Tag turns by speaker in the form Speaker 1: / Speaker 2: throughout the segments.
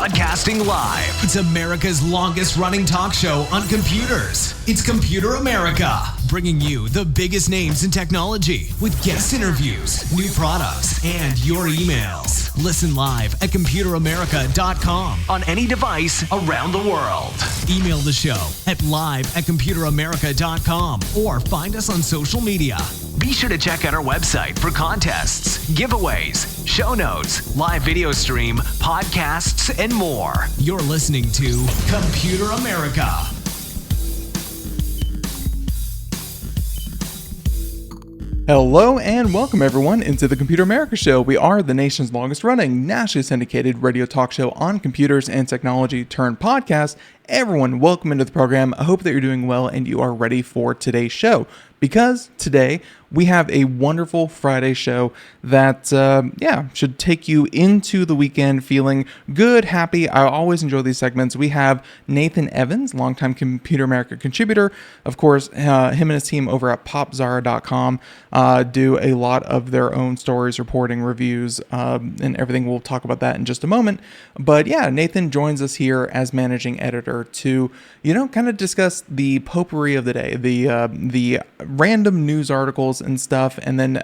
Speaker 1: Broadcasting live. It's America's longest running talk show on computers. It's Computer America, bringing you the biggest names in technology with guest interviews, new products, and your emails. Listen live at computeramerica.com on any device around the world. Email the show at live@computeramerica.com or find us on social media. Be sure to check out our website for contests, giveaways, show notes, live video stream, podcasts, and more. You're listening to Computer America.
Speaker 2: Hello and welcome everyone into the Computer America Show. We are the nation's longest running, nationally syndicated radio talk show on computers and technology turned podcast. Everyone, welcome into the program. I hope that you're doing well and you are ready for today's show, because today we have a wonderful Friday show that, should take you into the weekend feeling good, happy. I always enjoy these segments. We have Nathan Evans, longtime Computer America contributor. Of course, him and his team over at Popzara.com do a lot of their own stories, reporting, reviews, and everything. We'll talk about that in just a moment. But yeah, Nathan joins us here as managing editor to, kind of discuss the potpourri of the day, the random news articles and stuff, and then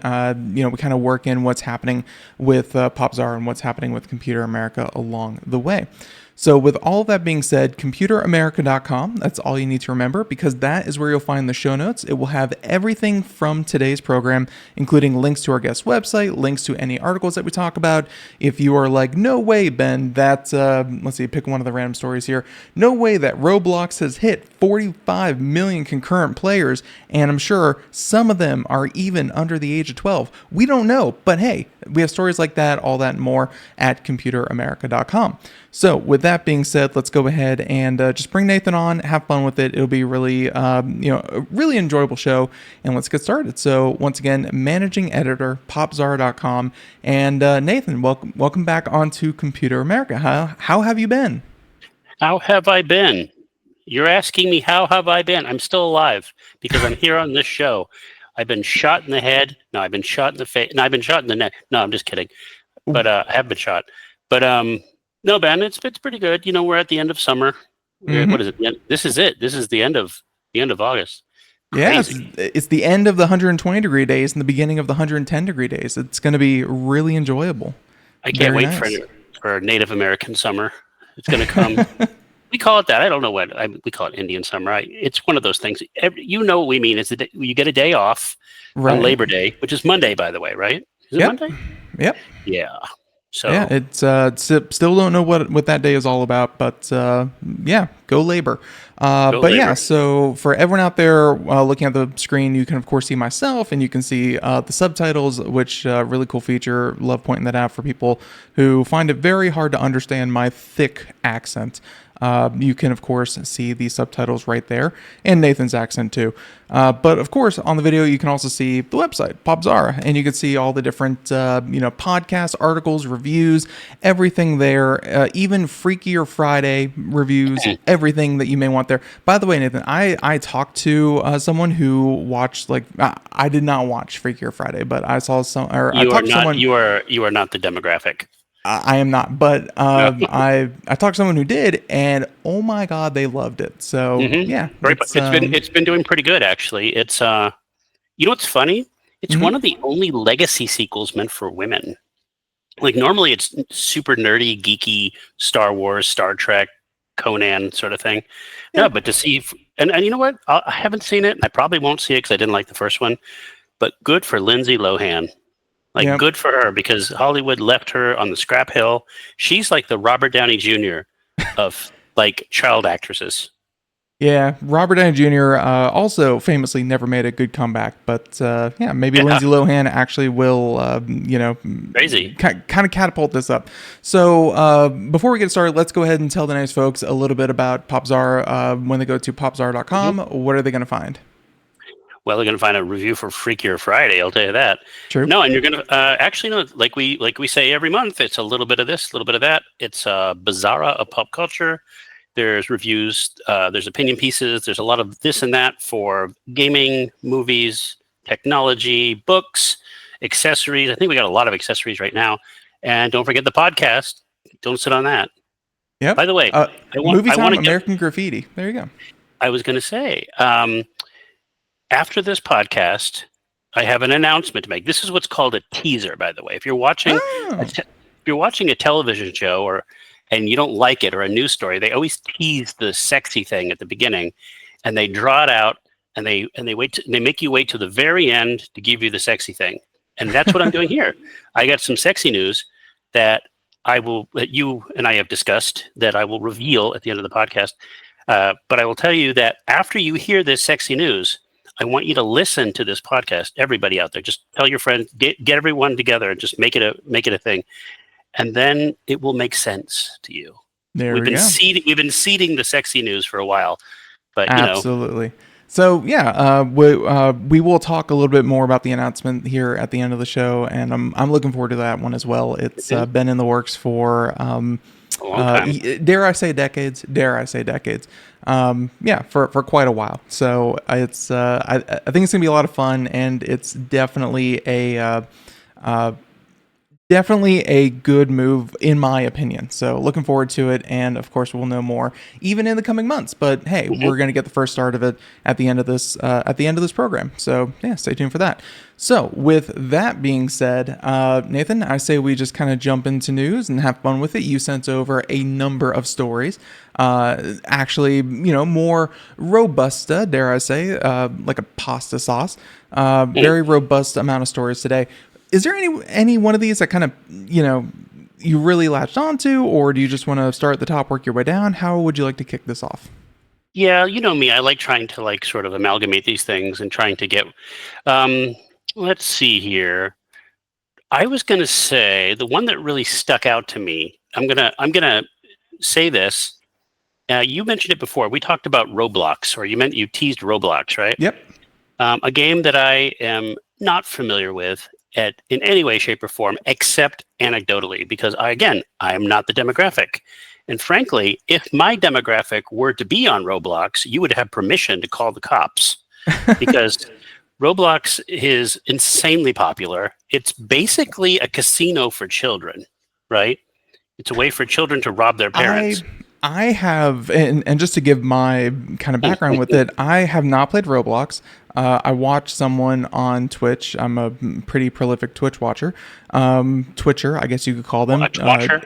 Speaker 2: we kind of work in what's happening with Popzara and what's happening with Computer America along the way. So with all of that being said, computeramerica.com, that's all you need to remember, because that is where you'll find the show notes. It will have everything from today's program, including links to our guest website, links to any articles that we talk about. If you are like, no way, Ben, that, let's see, pick one of the random stories here. No way that Roblox has hit 45 million concurrent players, and I'm sure some of them are even under the age of 12. We don't know, but hey, we have stories like that, all that and more at computeramerica.com. So with that being said, let's go ahead and just bring Nathan on, have fun with it. It'll be really, a really enjoyable show, and let's get started. So once again, managing editor, Popzara.com, and Nathan, welcome back onto Computer America. How have you been?
Speaker 3: How have I been? You're asking me how have I been? I'm still alive because I'm here on this show. I've been shot in the head. No, I've been shot in the face. No, I've been shot in the neck. No, I'm just kidding. But I have been shot. But no, Ben, it's pretty good. We're at the end of summer. Mm-hmm. What is it? This is it. This is the end of August.
Speaker 2: Yeah, it's the end of the 120 degree days and the beginning of the 110 degree days. It's going to be really enjoyable.
Speaker 3: I can't wait for Native American summer. It's going to come. We call it that. I don't know what we call it. Indian summer. It's one of those things. What we mean is that you get a day off on Labor Day, which is Monday, by the way, right? Is it Monday?
Speaker 2: Yep.
Speaker 3: Yeah. So
Speaker 2: yeah, it's still don't know what that day is all about, but go Labor. Labor. Yeah, so for everyone out there looking at the screen, you can of course see myself, and you can see the subtitles, which really cool feature. Love pointing that out for people who find it very hard to understand my thick accent. You can, of course, see the subtitles right there, and Nathan's accent too. But of course, on the video, you can also see the website, Popzara, and you can see all the different, podcasts, articles, reviews, everything there, even Freakier Friday reviews, everything that you may want there. By the way, Nathan, I talked to someone who watched, I did not watch Freakier Friday, but I saw I talked to someone.
Speaker 3: You are not the demographic.
Speaker 2: I am not, but I talked to someone who did, and oh my god, they loved it. So yeah,
Speaker 3: it's been doing pretty good actually. It's what's funny? It's one of the only legacy sequels meant for women. Like normally, it's super nerdy, geeky Star Wars, Star Trek, Conan sort of thing. Yeah, but to see and you know what? I haven't seen it. And I probably won't see it because I didn't like the first one. But good for Lindsay Lohan. Good for her, because Hollywood left her on the scrap hill. She's like the Robert Downey Jr. of child actresses.
Speaker 2: Yeah, Robert Downey Jr. Also famously never made a good comeback, but maybe Lindsay Lohan actually will,
Speaker 3: crazy
Speaker 2: kind of catapult this up. So before we get started, let's go ahead and tell the nice folks a little bit about Popzara. When they go to popzara.com, what are they going to find?
Speaker 3: Well, they're going to find a review for Freakier Friday. I'll tell you that.
Speaker 2: True.
Speaker 3: No, and you're going to like we say every month. It's a little bit of this, a little bit of that. It's Popzara of pop culture. There's reviews. There's opinion pieces. There's a lot of this and that for gaming, movies, technology, books, accessories. I think we got a lot of accessories right now. And don't forget the podcast. Don't sit on that.
Speaker 2: Yep.
Speaker 3: By the way,
Speaker 2: Movie
Speaker 3: I
Speaker 2: time,
Speaker 3: want to
Speaker 2: American Graffiti. There you go.
Speaker 3: I was going to say, after this podcast, I have an announcement to make. This is what's called a teaser, by the way. If you're watching,
Speaker 2: Oh.
Speaker 3: if you're watching a television show and you don't like it or a news story, they always tease the sexy thing at the beginning, and they draw it out, and they make you wait to the very end to give you the sexy thing. And that's what I'm doing here. I got some sexy news that you and I have discussed that I will reveal at the end of the podcast. But I will tell you that after you hear this sexy news, I want you to listen to this podcast. Everybody out there, just tell your friends, get everyone together, and just make it a thing, and then it will make sense to you. We've been seeding the sexy news for a while, but
Speaker 2: absolutely. So yeah, we will talk a little bit more about the announcement here at the end of the show, and I'm looking forward to that one as well. It's been in the works for
Speaker 3: a long time.
Speaker 2: Dare I say decades? Yeah, for quite a while. So it's I think it's gonna be a lot of fun, and it's definitely a good move in my opinion. So looking forward to it, and of course we'll know more even in the coming months. But hey, we're going to get the first start of it at the end of this program. So yeah, stay tuned for that. So with that being said, Nathan, I say we just kind of jump into news and have fun with it. You sent over a number of stories, actually, more robust, dare I say, like a pasta sauce, very robust amount of stories today. Is there any one of these that kind of, you really latched onto, or do you just want to start at the top, work your way down? How would you like to kick this off?
Speaker 3: Yeah, you know me. I like trying to sort of amalgamate these things and trying to get. Let's see here. I was going to say the one that really stuck out to me. I'm gonna say this. You mentioned it before. We talked about Roblox, or you teased Roblox, right?
Speaker 2: Yep.
Speaker 3: A game that I am not familiar with in any way, shape, or form, except anecdotally, because I am not the demographic. And frankly, if my demographic were to be on Roblox, you would have permission to call the cops, because Roblox is insanely popular. It's basically a casino for children, right? It's a way for children to rob their parents.
Speaker 2: I have, and just to give my kind of background with it, I have not played Roblox. I watch someone on Twitch. I'm a pretty prolific Twitch watcher. Twitcher, I guess you could call them.
Speaker 3: Watcher?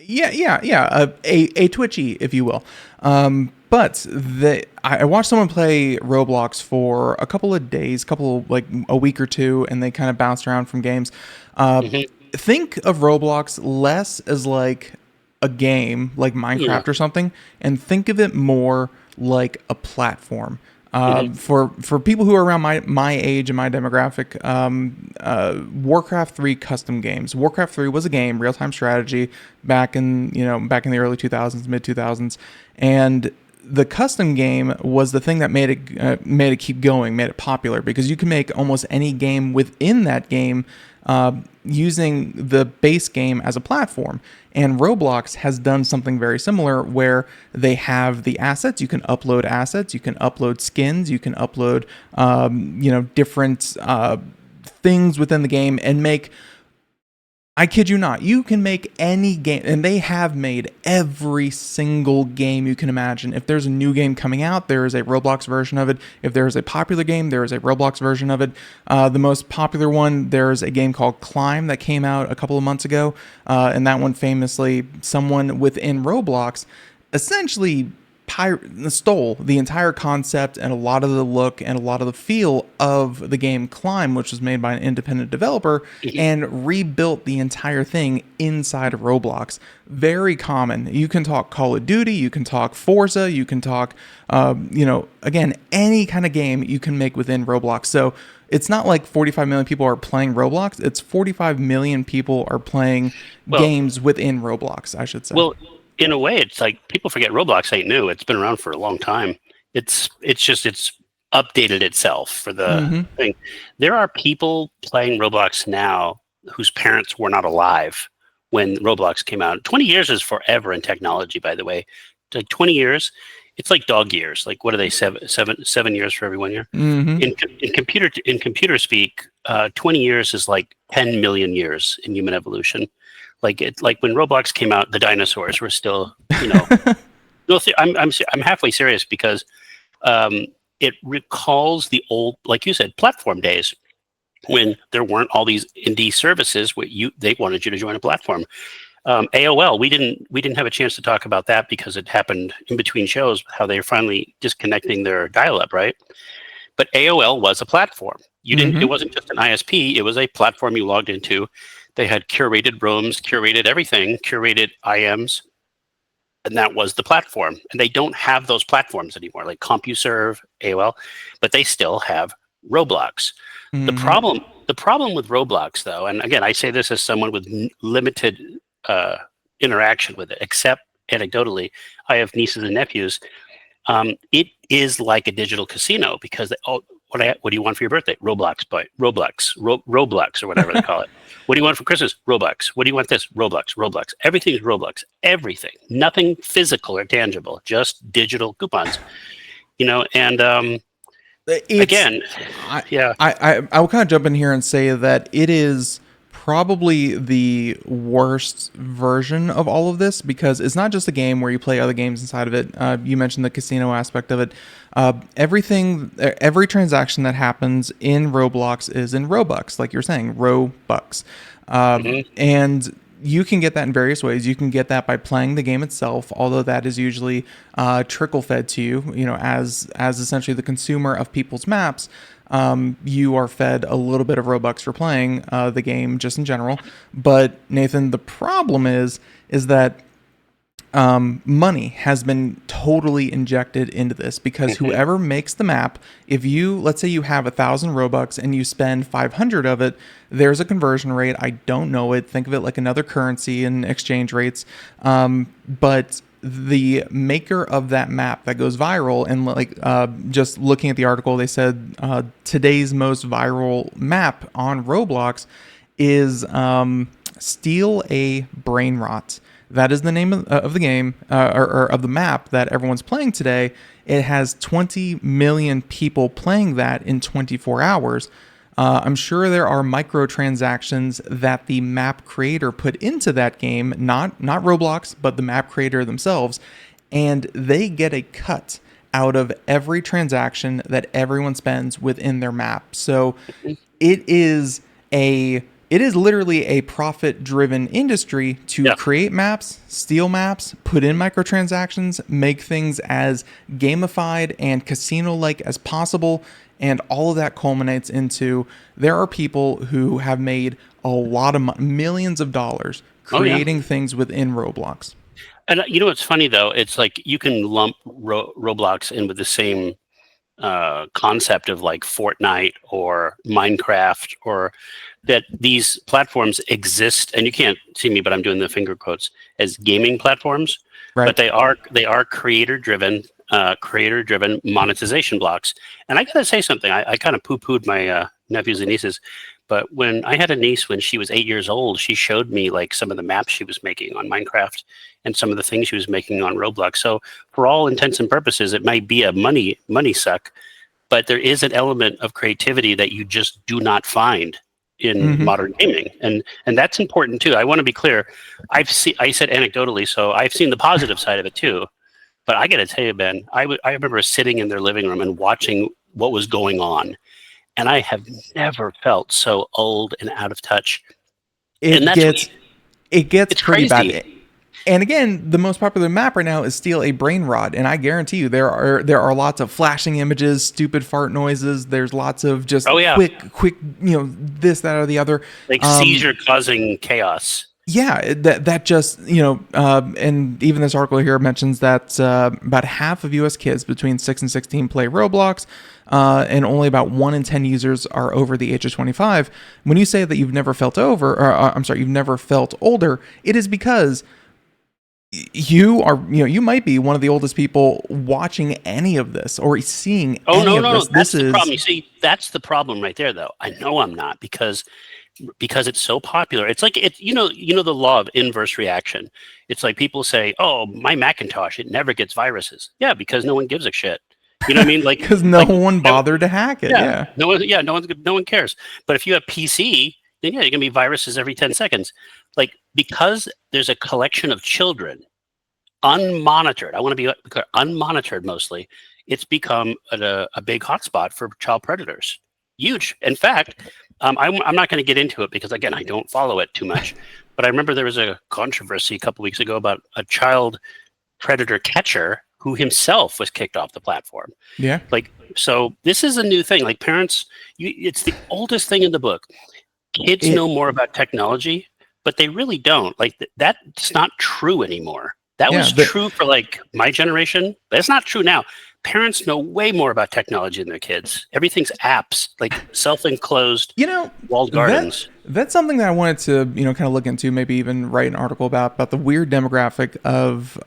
Speaker 2: Yeah. A Twitchy, if you will. But I watched someone play Roblox for a couple of days, like a week or two, and they kind of bounced around from games. Think of Roblox less as like a game like Minecraft or something, and think of it more like a platform. For people who are around my age and my demographic, Warcraft 3 custom games. Warcraft 3 was a game, real-time strategy, back in the early 2000s, mid 2000s, and the custom game was the thing that made it keep going, made it popular, because you can make almost any game within that game using the base game as a platform. And Roblox has done something very similar, where they have the assets. You can upload skins, you can upload different things within the game, and make, I kid you not, you can make any game, and they have made every single game you can imagine. If there's a new game coming out, there is a Roblox version of it. If there is a popular game, there is a Roblox version of it. The most popular one, there's a game called Climb that came out a couple of months ago, and that one famously, someone within Roblox essentially stole the entire concept and a lot of the look and a lot of the feel of the game Climb, which was made by an independent developer, and rebuilt the entire thing inside of Roblox. Very common. You can talk Call of Duty, you can talk Forza, you can talk, again, any kind of game you can make within Roblox. So it's not like 45 million people are playing Roblox. It's 45 million people are playing games within Roblox, I should say.
Speaker 3: Well, in a way, it's like people forget Roblox ain't new. It's been around for a long time. It's updated itself for the thing. There are people playing Roblox now whose parents were not alive when Roblox came out. 20 years is forever in technology, by the way. Like 20 years, it's like dog years. Like, what are they, 7 years for every 1 year? In computer speak, 20 years is like 10 million years in human evolution. Like when Roblox came out, the dinosaurs were still, no, I'm halfway serious because it recalls the old, like you said, platform days when there weren't all these indie services where they wanted you to join a platform. AOL, we didn't have a chance to talk about that because it happened in between shows, how they're finally disconnecting their dial-up, right? But AOL was a platform. You didn't. It wasn't just an ISP. It was a platform you logged into. They had curated rooms, curated everything, curated IMs, and that was the platform. And they don't have those platforms anymore, like CompuServe, AOL, but they still have Roblox. The problem with Roblox, though, and again, I say this as someone with limited interaction with it, except anecdotally, I have nieces and nephews. It is like a digital casino because what do you want for your birthday? Roblox, Roblox, or whatever they call it. What do you want for Christmas? Roblox. What do you want this? Roblox. Everything is Roblox. Everything. Nothing physical or tangible. Just digital coupons. And again, yeah.
Speaker 2: I will kind of jump in here and say that it is probably the worst version of all of this because it's not just a game where you play other games inside of it. You mentioned the casino aspect of it. Every transaction that happens in Roblox is in Robux, like you're saying, Robux. And you can get that in various ways. You can get that by playing the game itself, although that is usually trickle fed to you, as essentially the consumer of people's maps. You are fed a little bit of Robux for playing the game just in general. But Nathan, the problem is that money has been totally injected into this because whoever makes the map, let's say you have 1,000 Robux and you spend 500 of it, there's a conversion rate. I don't know it. Think of it like another currency and exchange rates. But the maker of that map that goes viral, and just looking at the article, they said today's most viral map on Roblox is Steal a Brain Rot. That is the name of the game, or of the map that everyone's playing today. It has 20 million people playing that in 24 hours. I'm sure there are microtransactions that the map creator put into that game, not Roblox, but the map creator themselves, and they get a cut out of every transaction that everyone spends within their map. So it is literally a profit-driven industry to create maps, steal maps, put in microtransactions, make things as gamified and casino-like as possible, and all of that culminates into there are people who have made a lot of millions of dollars creating things within Roblox.
Speaker 3: And what's funny, though? It's like you can lump Roblox in with the same concept of like Fortnite or Minecraft, or that these platforms exist, and you can't see me, but I'm doing the finger quotes, as gaming platforms, right? But they are creator driven monetization blocks. And I gotta say something, I kind of poo-pooed my nephews and nieces, but when I had a niece when she was 8 years old, she showed me like some of the maps she was making on Minecraft and some of the things she was making on Roblox. So for all intents and purposes, it might be a money suck, but there is an element of creativity that you just do not find in modern gaming, and that's important too. I want to be clear. I said anecdotally, so I've seen the positive side of it too. But I got to tell you, Ben, I remember sitting in their living room and watching what was going on, and I have never felt so old and out of touch.
Speaker 2: It gets pretty
Speaker 3: crazy.
Speaker 2: Bad. And again, the most popular map right now is Steal a Brain Rot, and I guarantee you there are lots of flashing images, stupid fart noises. There's lots of just quick, this, that, or the other,
Speaker 3: like seizure causing chaos.
Speaker 2: Yeah, that just, and even this article here mentions that about half of U.S. kids between 6 and 16 play Roblox, and only about 1 in 10 users are over the age of 25. When you say that you've never felt you've never felt older, it is because you might be one of the oldest people watching any of this or seeing any of this.
Speaker 3: That's the problem. You see, that's the problem right there, though. I know I'm not, because it's so popular. It's like the law of inverse reaction. It's like people say, "Oh, my Macintosh, it never gets viruses." Yeah, because no one gives a shit. You know what I mean? Like
Speaker 2: because no one bothered to hack it. Yeah.
Speaker 3: No one cares. But if you have PC, then yeah, you're gonna be viruses every 10 seconds. Like, because there's a collection of children unmonitored. I want to be clear, unmonitored mostly. It's become a big hotspot for child predators. Huge. In fact, I'm not going to get into it because, again, I don't follow it too much. But I remember there was a controversy a couple weeks ago about a child predator catcher who himself was kicked off the platform.
Speaker 2: Yeah.
Speaker 3: Like, so this is a new thing. Like, parents, it's the oldest thing in the book. Kids know more about technology, but they really don't. Like, that's not true anymore. That was true for like my generation, but it's not true now. Parents know way more about technology than their kids. Everything's apps, like self-enclosed, walled gardens.
Speaker 2: That's something that I wanted to, kind of look into, maybe even write an article about the weird demographic of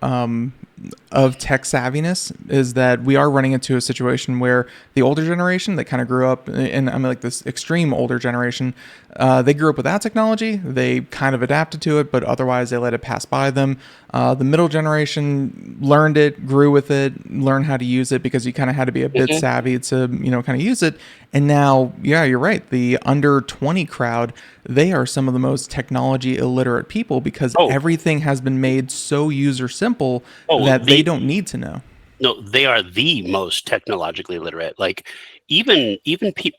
Speaker 2: tech savviness, is that we are running into a situation where the older generation that kind of grew up, and I mean like this extreme older generation, they grew up without technology. They kind of adapted to it, but otherwise they let it pass by them. The middle generation learned it, grew with it, learned how to use it because you kind of had to be a bit savvy to, kind of use it. And now, yeah, you're right. The under 20 crowd, they are some of the most technology illiterate people because everything has been made so user simple that they don't need to know.
Speaker 3: No, they are the most technologically literate. Like even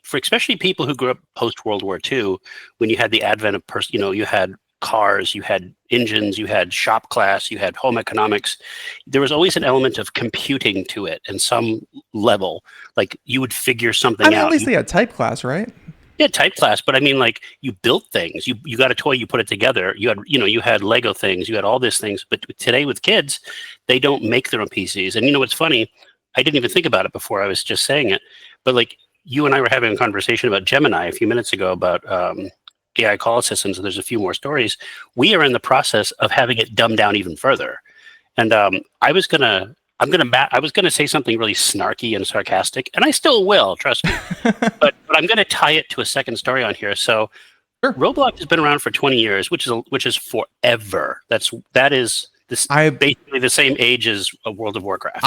Speaker 3: for especially people who grew up post World War II, when you had the advent of you had cars, you had engines, you had shop class, you had home economics. There was always an element of computing to it in some level. Like you would figure something out.
Speaker 2: At least they had type class, right?
Speaker 3: Yeah, type class, but I mean, like you built things. You got a toy, you put it together. You had Lego things, you had all these things. But today with kids, they don't make their own PCs. And what's funny? I didn't even think about it before. I was just saying it. But like you and I were having a conversation about Gemini a few minutes ago about AI call assistants, and there's a few more stories. We are in the process of having it dumbed down even further. And I was gonna say something really snarky and sarcastic, and I still will, trust me. but I'm gonna tie it to a second story on here. So, Roblox has been around for 20 years, which is forever. That is basically the same age as a World of Warcraft.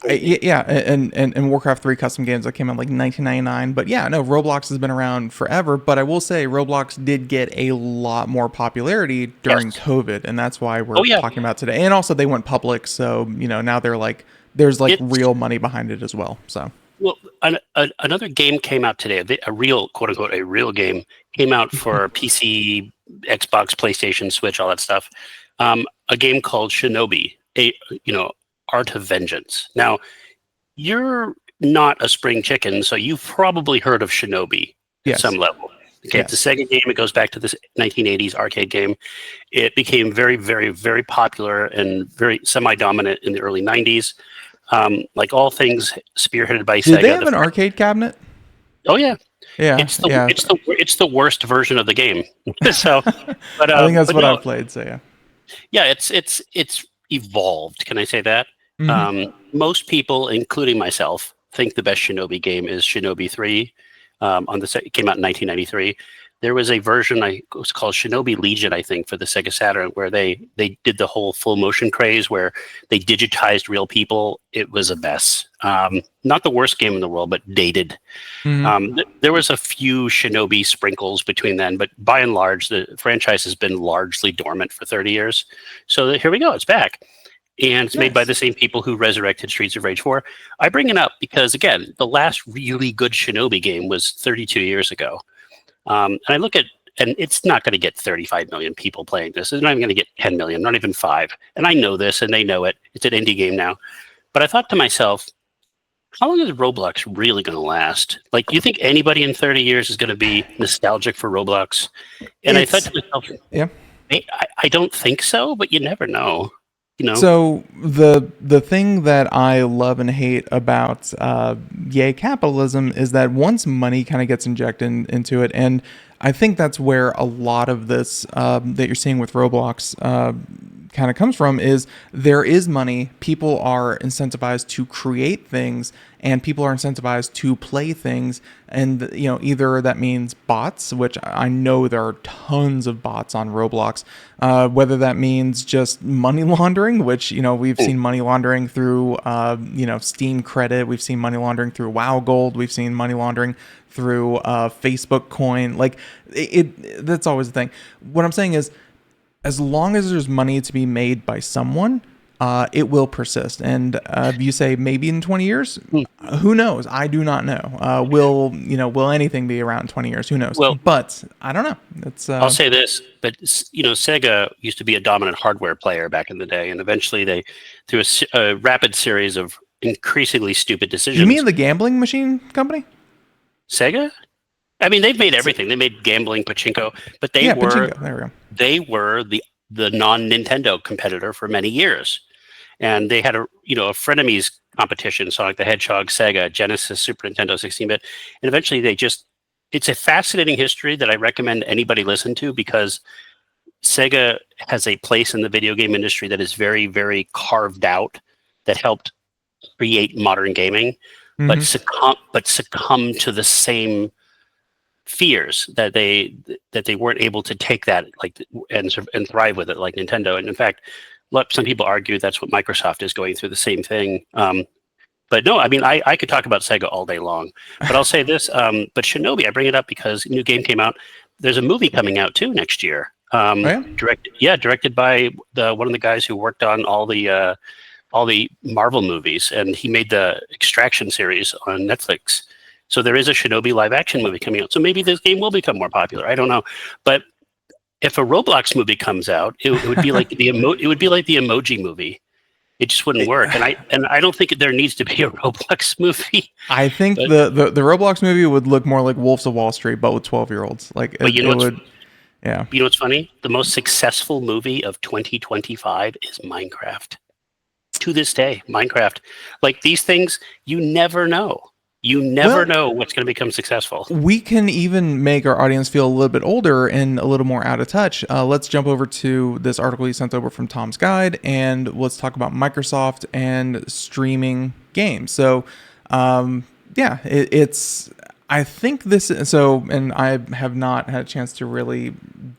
Speaker 2: And Warcraft 3 custom games that came out like 1999. But yeah, no, Roblox has been around forever. But I will say Roblox did get a lot more popularity during COVID, and that's why we're talking about it today. And also they went public, so now they're like there's real money behind it as well. So.
Speaker 3: Well, another game came out today. A real, quote unquote, a real game came out for PC, Xbox, PlayStation, Switch, all that stuff. A game called Shinobi, Art of Vengeance. Now, you're not a spring chicken, so you've probably heard of Shinobi at some level. Okay, It's a Sega game. It goes back to this 1980s arcade game. It became very, very, very popular and very semi-dominant in the early 90s. Like all things spearheaded by Sega.
Speaker 2: Did they have an arcade cabinet?
Speaker 3: Oh yeah.
Speaker 2: Yeah,
Speaker 3: it's the worst version of the game. So, but
Speaker 2: I think that's what I've played. So yeah.
Speaker 3: Yeah, it's evolved. Can I say that? Mm-hmm. Most people, including myself, think the best Shinobi game is Shinobi 3. It came out in 1993. There was a version, it was called Shinobi Legion, I think, for the Sega Saturn, where they did the whole full motion craze, where they digitized real people. It was a mess. Not the worst game in the world, but dated. Mm-hmm. There was a few Shinobi sprinkles between then, but by and large, the franchise has been largely dormant for 30 years. So here we go. It's back. And it's made by the same people who resurrected Streets of Rage 4. I bring it up because, again, the last really good Shinobi game was 32 years ago. And I look at, and it's not going to get 35 million people playing this. It's not even going to get 10 million, not even 5. And I know this, and they know it. It's an indie game now. But I thought to myself, how long is Roblox really going to last? Like, do you think anybody in 30 years is going to be nostalgic for Roblox? And I thought to myself, I don't think so, but you never know.
Speaker 2: So the thing that I love and hate about capitalism is that once money kind of gets injected into it, and I think that's where a lot of this that you're seeing with Roblox kind of comes from is there is money. People are incentivized to create things, and people are incentivized to play things. And either that means bots, which I know there are tons of bots on Roblox, whether that means just money laundering, which we've seen money laundering through Steam credit, we've seen money laundering through WoW Gold, we've seen money laundering through Facebook coin. Like that's always the thing. What I'm saying is, as long as there's money to be made by someone, it will persist. And you say maybe in 20 years, who knows? I do not know. Will anything be around in 20 years? Who knows?
Speaker 3: Well,
Speaker 2: but I don't know.
Speaker 3: I'll say this, but Sega used to be a dominant hardware player back in the day, and eventually they, through a rapid series of increasingly stupid decisions.
Speaker 2: You mean the gambling machine company?
Speaker 3: Sega? I mean, they've made everything. They made gambling, pachinko, but they were
Speaker 2: pachinko. There we go.
Speaker 3: They were the non-Nintendo competitor for many years, and they had a frenemies competition: Sonic the Hedgehog, Sega, Genesis, Super Nintendo, 16-bit, and eventually it's a fascinating history that I recommend anybody listen to, because Sega has a place in the video game industry that is very, very carved out, that helped create modern gaming, but succumb to the same fears that they weren't able to take that and thrive with it like Nintendo. And in fact, some people argue that's what Microsoft is going through, the same thing. But no, I mean, I could talk about Sega all day long, but I'll say this. But Shinobi, I bring it up because a new game came out. There's a movie coming out too next year. Directed by one of the guys who worked on all the Marvel movies, and he made the Extraction series on Netflix. So there is a Shinobi live action movie coming out. So maybe this game will become more popular. I don't know. But if a Roblox movie comes out, it would be like the Emoji movie. It just wouldn't work. And I don't think there needs to be a Roblox movie.
Speaker 2: I think the Roblox movie would look more like Wolves of Wall Street, but with 12-year-olds. Yeah.
Speaker 3: You know what's funny? The most successful movie of 2025 is Minecraft. To this day, Minecraft. Like, these things, you never know. You never know what's going to become successful.
Speaker 2: We can even make our audience feel a little bit older and a little more out of touch. Let's jump over to this article you sent over from Tom's Guide, and let's talk about Microsoft and streaming games. So, it's... I think this... So, and I have not had a chance to really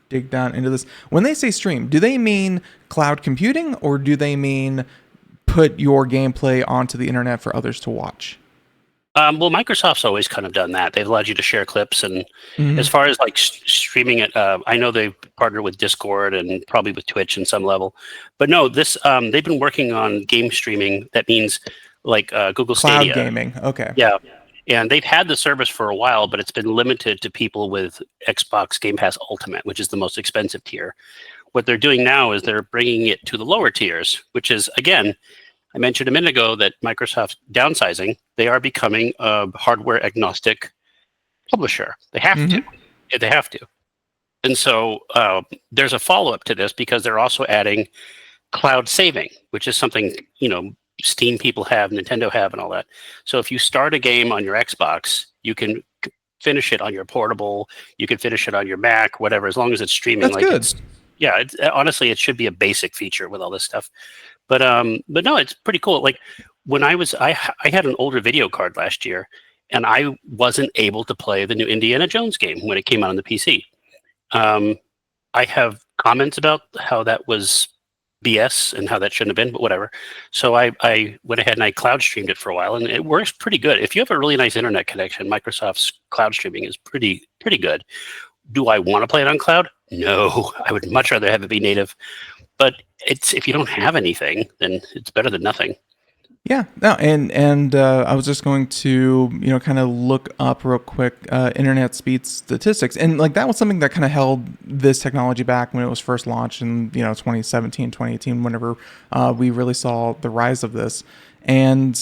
Speaker 2: dig down into this. When they say stream, do they mean cloud computing, or do they mean put your gameplay onto the internet for others to watch?
Speaker 3: Well, Microsoft's always kind of done that. They've allowed you to share clips, and as far as like streaming it, I know they've partnered with Discord and probably with Twitch in some level. But no, this they've been working on game streaming. That means like Google Stadia.
Speaker 2: Cloud gaming, okay.
Speaker 3: Yeah, and they've had the service for a while, but it's been limited to people with Xbox Game Pass Ultimate, which is the most expensive tier. What they're doing now is they're bringing it to the lower tiers, which is, again, I mentioned a minute ago that Microsoft's downsizing. They are becoming a hardware agnostic publisher. They have to. They have to. And so there's a follow-up to this, because they're also adding cloud saving, which is something, Steam people have, Nintendo have, and all that. So if you start a game on your Xbox, you can finish it on your portable, you can finish it on your Mac, whatever, as long as it's streaming.
Speaker 2: That's good.
Speaker 3: Honestly, it should be a basic feature with all this stuff. But no, it's pretty cool. Like, when I had an older video card last year, and I wasn't able to play the new Indiana Jones game when it came out on the PC. I have comments about how that was BS and how that shouldn't have been, but whatever. So I went ahead and I cloud streamed it for a while, and it works pretty good. If you have a really nice internet connection, Microsoft's cloud streaming is pretty good. Do I want to play it on cloud? No, I would much rather have it be native. But if you don't have anything, then it's better than nothing.
Speaker 2: Yeah, no, and I was just going to kind of look up real quick internet speed statistics, and like that was something that kind of held this technology back when it was first launched in 2017, 2018, whenever we really saw the rise of this. And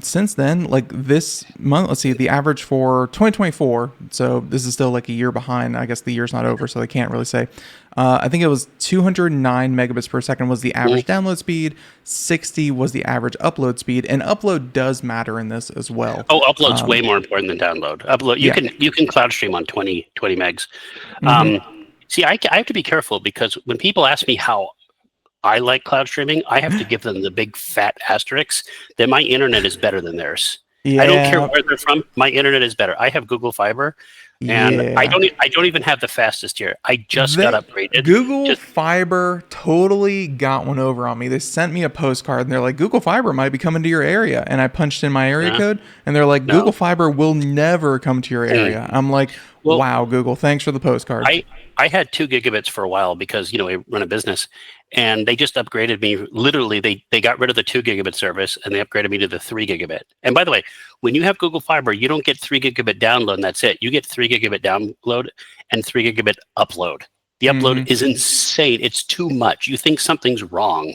Speaker 2: since then, like this month, let's see, the average for 2024, so this is still like a year behind. I guess the year's not over, so they can't really say. I think it was 209 megabits per second was the average download speed. 60 was the average upload speed, and upload does matter in this as well.
Speaker 3: Oh, upload's way more important than download. Upload, you can cloud stream on 20 megs. See, I have to be careful, because when people ask me how I like cloud streaming, I have to give them the big fat asterisk that my internet is better than theirs. I don't care
Speaker 2: Yeah.
Speaker 3: where they're from. My internet is better. I have Google Fiber, and I
Speaker 2: Yeah.
Speaker 3: don't even have the fastest here. I just got upgraded.
Speaker 2: Google
Speaker 3: Just
Speaker 2: Fiber totally got one over on me. They sent me a postcard and they're like, Google Fiber might be coming to your area. And I punched in my area code and they're like,
Speaker 3: No.
Speaker 2: Google Fiber will never come to your area. I'm like,
Speaker 3: Well,
Speaker 2: wow, Google, thanks for the postcard.
Speaker 3: I had 2 gigabits for a while because I run a business, and they just upgraded me. Literally, they got rid of the 2 gigabit service and they upgraded me to the 3 gigabit. And by the way, when you have Google Fiber, you don't get 3 gigabit download and that's it. You get 3 gigabit download and 3 gigabit upload. The upload is insane. It's too much. You think something's wrong,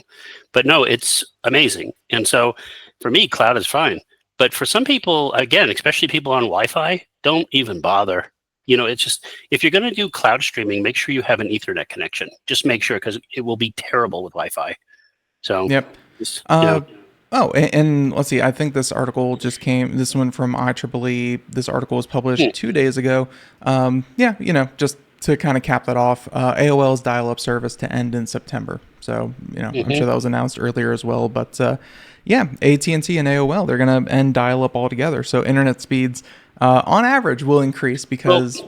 Speaker 3: but no, it's amazing. And so for me, cloud is fine. But for some people, again, especially people on Wi-Fi, don't even bother. It's just, if you're going to do cloud streaming, make sure you have an Ethernet connection. Just make sure, because it will be terrible with Wi-Fi. So,
Speaker 2: yep. Oh, and let's see. I think this article just came. This one from IEEE. This article was published 2 days ago. Just to kind of cap that off, AOL's dial-up service to end in September. So, I'm sure that was announced earlier as well. But AT&T and AOL, they're going to end dial-up altogether. So internet speeds, on average, will increase because,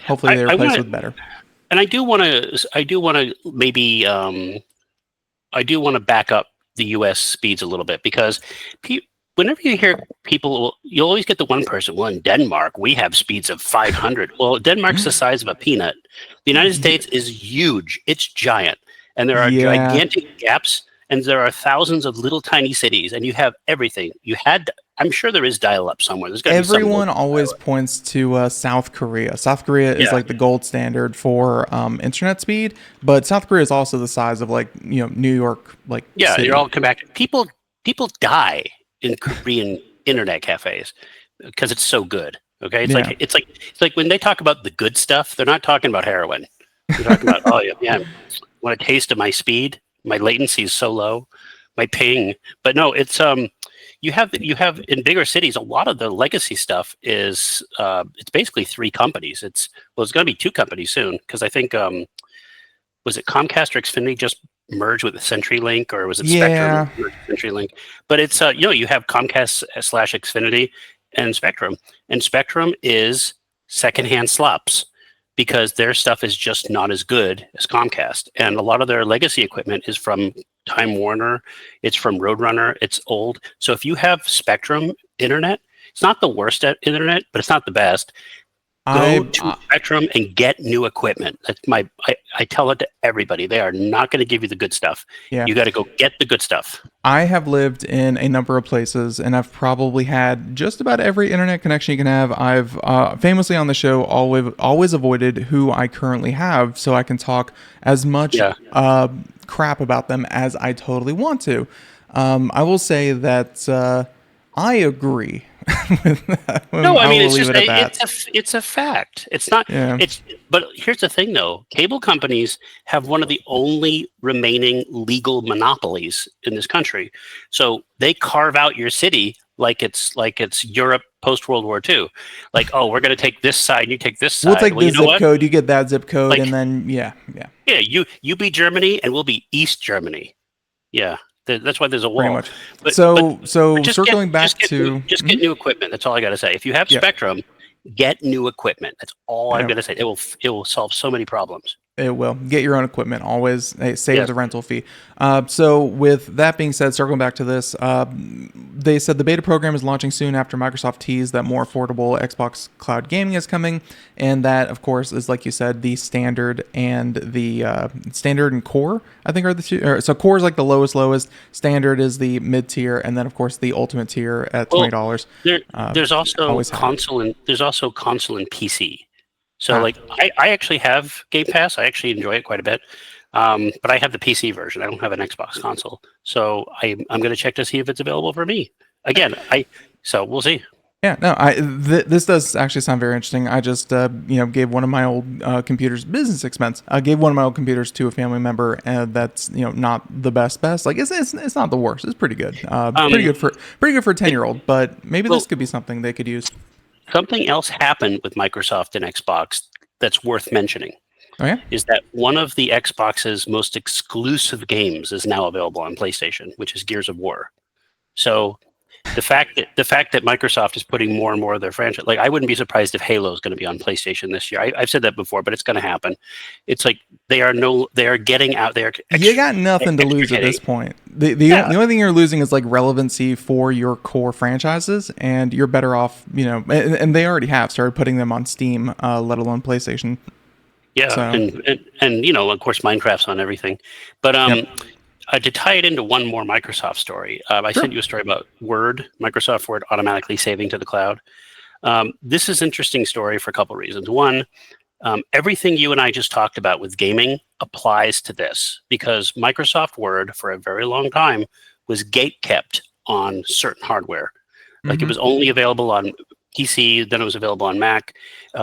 Speaker 2: hopefully they're replaced with better.
Speaker 3: And I do want to back up the U.S. speeds a little bit, because whenever you hear people, you always get the one person. Well, in Denmark, we have speeds of 500. Well, Denmark's the size of a peanut. The United States is huge. It's giant. And there are gigantic gaps, and there are thousands of little tiny cities, and you have everything. I'm sure there is dial-up somewhere. There's gotta be some
Speaker 2: Everyone always points to South Korea. South Korea is like the gold standard for internet speed, but South Korea is also the size of New York, city.
Speaker 3: You're all come back. People die in Korean internet cafes because it's so good. Okay, it's like when they talk about the good stuff, they're not talking about heroin. They're talking about want a taste of my speed. My latency is so low, my ping. But no, it's you have in bigger cities, a lot of the legacy stuff is it's basically 3 companies. It's going to be 2 companies soon, because I think was it Comcast or Xfinity just merged with CenturyLink, or was it Spectrum or CenturyLink? But it's you have Comcast / Xfinity and Spectrum is secondhand slops, because their stuff is just not as good as Comcast. And a lot of their legacy equipment is from Time Warner, it's from Roadrunner, it's old. So if you have Spectrum internet, it's not the worst at internet, but it's not the best. Go to Spectrum and get new equipment. That's I tell it to everybody. They are not going to give you the good stuff. Yeah. You got to go get the good stuff.
Speaker 2: I have lived in a number of places, and I've probably had just about every internet connection you can have. I've famously on the show always avoided who I currently have, so I can talk as much crap about them as I totally want to. I will say that I agree.
Speaker 3: No, I mean, it's a fact. It's not. Yeah. But here's the thing, though. Cable companies have one of the only remaining legal monopolies in this country. So they carve out your city like it's Europe post World War II. Like, oh, we're going to take this side, you take this side.
Speaker 2: We'll take this zip code, you get that zip code, and then yeah.
Speaker 3: You be Germany, and we'll be East Germany. Yeah. That's why there's a wall.
Speaker 2: Pretty much. But circling back to
Speaker 3: get new equipment. That's all I got to say. If you have Spectrum, get new equipment. That's all I'm going to say. It will solve so many problems.
Speaker 2: It will. Get your own equipment. Always save the rental fee. So with that being said, circling back to this, they said the beta program is launching soon after Microsoft teased that more affordable Xbox Cloud gaming is coming. And that, of course, is, like you said, the standard and the standard and core, I think, are the two. So core is like the lowest. Standard is the mid tier. And then, of course, the ultimate tier at $20.
Speaker 3: There's also console and PC. So I actually have Game Pass. I actually enjoy it quite a bit. But I have the PC version. I don't have an Xbox console. So I'm going to check to see if it's available for me. Again, so we'll see.
Speaker 2: Yeah, no, this does actually sound very interesting. I just gave one of my old computers, business expense. I gave one of my old computers to a family member, and that's not the best. Like it's not the worst. It's pretty good. Pretty good for a 10-year-old. But maybe this could be something they could use.
Speaker 3: Something else happened with Microsoft and Xbox that's worth mentioning.
Speaker 2: Oh yeah.
Speaker 3: is that one of the Xbox's most exclusive games is now available on PlayStation, which is Gears of War. So the fact that Microsoft is putting more and more of their franchise, like I wouldn't be surprised if Halo is going to be on PlayStation this year. I've said that before, but it's going to happen. It's like they are getting out there.
Speaker 2: You got nothing to lose at this point. The only thing you're losing is like relevancy for your core franchises, and you're better off, and they already have started putting them on Steam, let alone PlayStation.
Speaker 3: Yeah, so. and of course Minecraft's on everything, but to tie it into one more Microsoft story, I sent you a story about Word, Microsoft Word automatically saving to the cloud. This is an interesting story for a couple of reasons. One, everything you and I just talked about with gaming applies to this, because Microsoft Word for a very long time was gate-kept on certain hardware. Like it was only available on PC, then it was available on Mac.